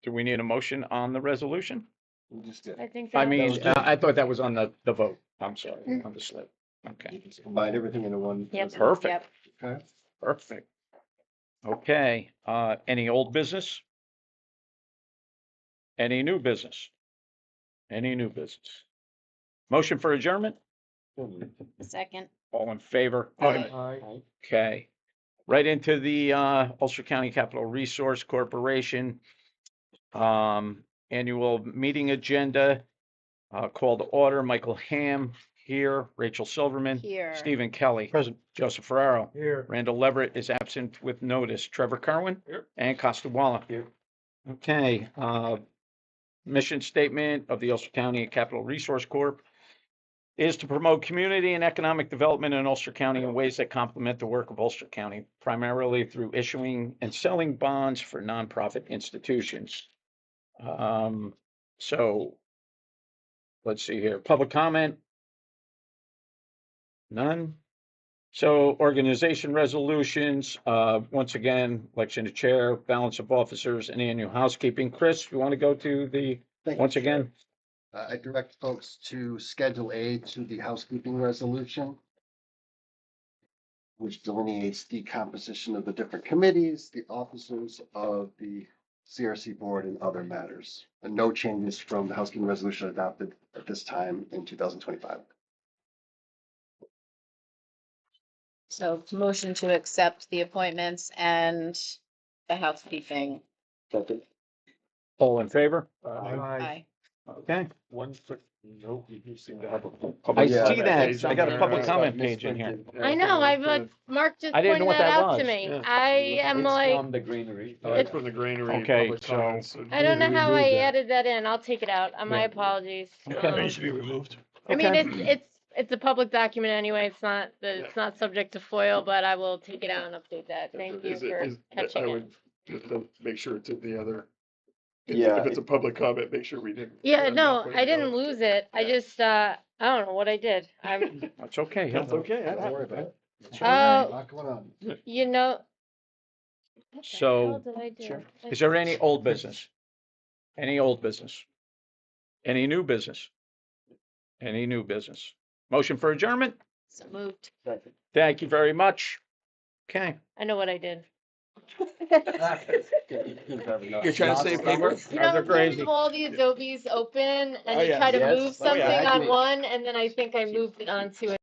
Do we need a motion on the resolution? We just did. I think I that mean, was- I thought that was on the vote. I'm sorry, on the slip. Okay, Just combine everything into one. Yep. perfect, Okay. perfect. Okay, any old business? Any new business? Any new business? Motion for adjournment? Second. All in favor? Aye. Okay. Right into the Ulster County Capital Resource Corporation annual meeting agenda. Call to order. Michael Ham here. Rachel Silverman. Here. Stephen Kelly. Present. Joseph Ferraro. Here. Randall Leverett is absent with notice. Trevor Kerwin. Here. And Costa Here. Okay. Mission statement of the Ulster County Capital Resource Corp. Is to promote community and economic development in Ulster County in ways that complement the work of Ulster County, primarily through issuing and selling bonds for nonprofit institutions. So let's see here. Public comment? None. So organization resolutions, once again, election of chair, balance of officers, and annual housekeeping. Chris, you want to go to the, Thank you, once Chair. again? I direct folks to Schedule A to the housekeeping resolution, which delineates the composition of the different committees, the officers of the CRC board and other matters. And no changes from the housekeeping resolution adopted at this time in 2025. So motion to accept the appointments and the housekeeping. All in favor? Aye. Okay. One quick note, you do seem to have a. I public see comment that. page I on got a there. public Got comment page in here. misprinted. I know, Yeah, but Mark just I didn't pointed know what that that out to was. me. Yeah. I am It's like, from the greenery. It's from the granary. Okay, public so- comments. So I don't know how I remove that. added that in. I'll take it out. My Yeah. apologies. Okay. It needs to be removed. I mean, Okay. it's a public document anyway. It's not subject to FOIL, but I will take it out and update that. Thank you Is it- for is- catching I it. would just make sure it's in the other. Yeah, If it's a public comment, make sure we didn't. Yeah, I'm no, not putting I it didn't out. lose it. I just, I don't know what I did. I'm, That's okay. That's okay. Don't worry about it. oh, A lot going on. you know. What the So, hell did I do? Sure. Is there any old business? Any old business? Any new business? Any new business? Motion for adjournment? So moved. Thank you very much. Okay. I know what I did. You're trying to save paper? You Those know, are crazy. have all the Adobes open and Oh, you yeah. try to Yes. move Oh, yeah. something I on do. one and then I think I moved it onto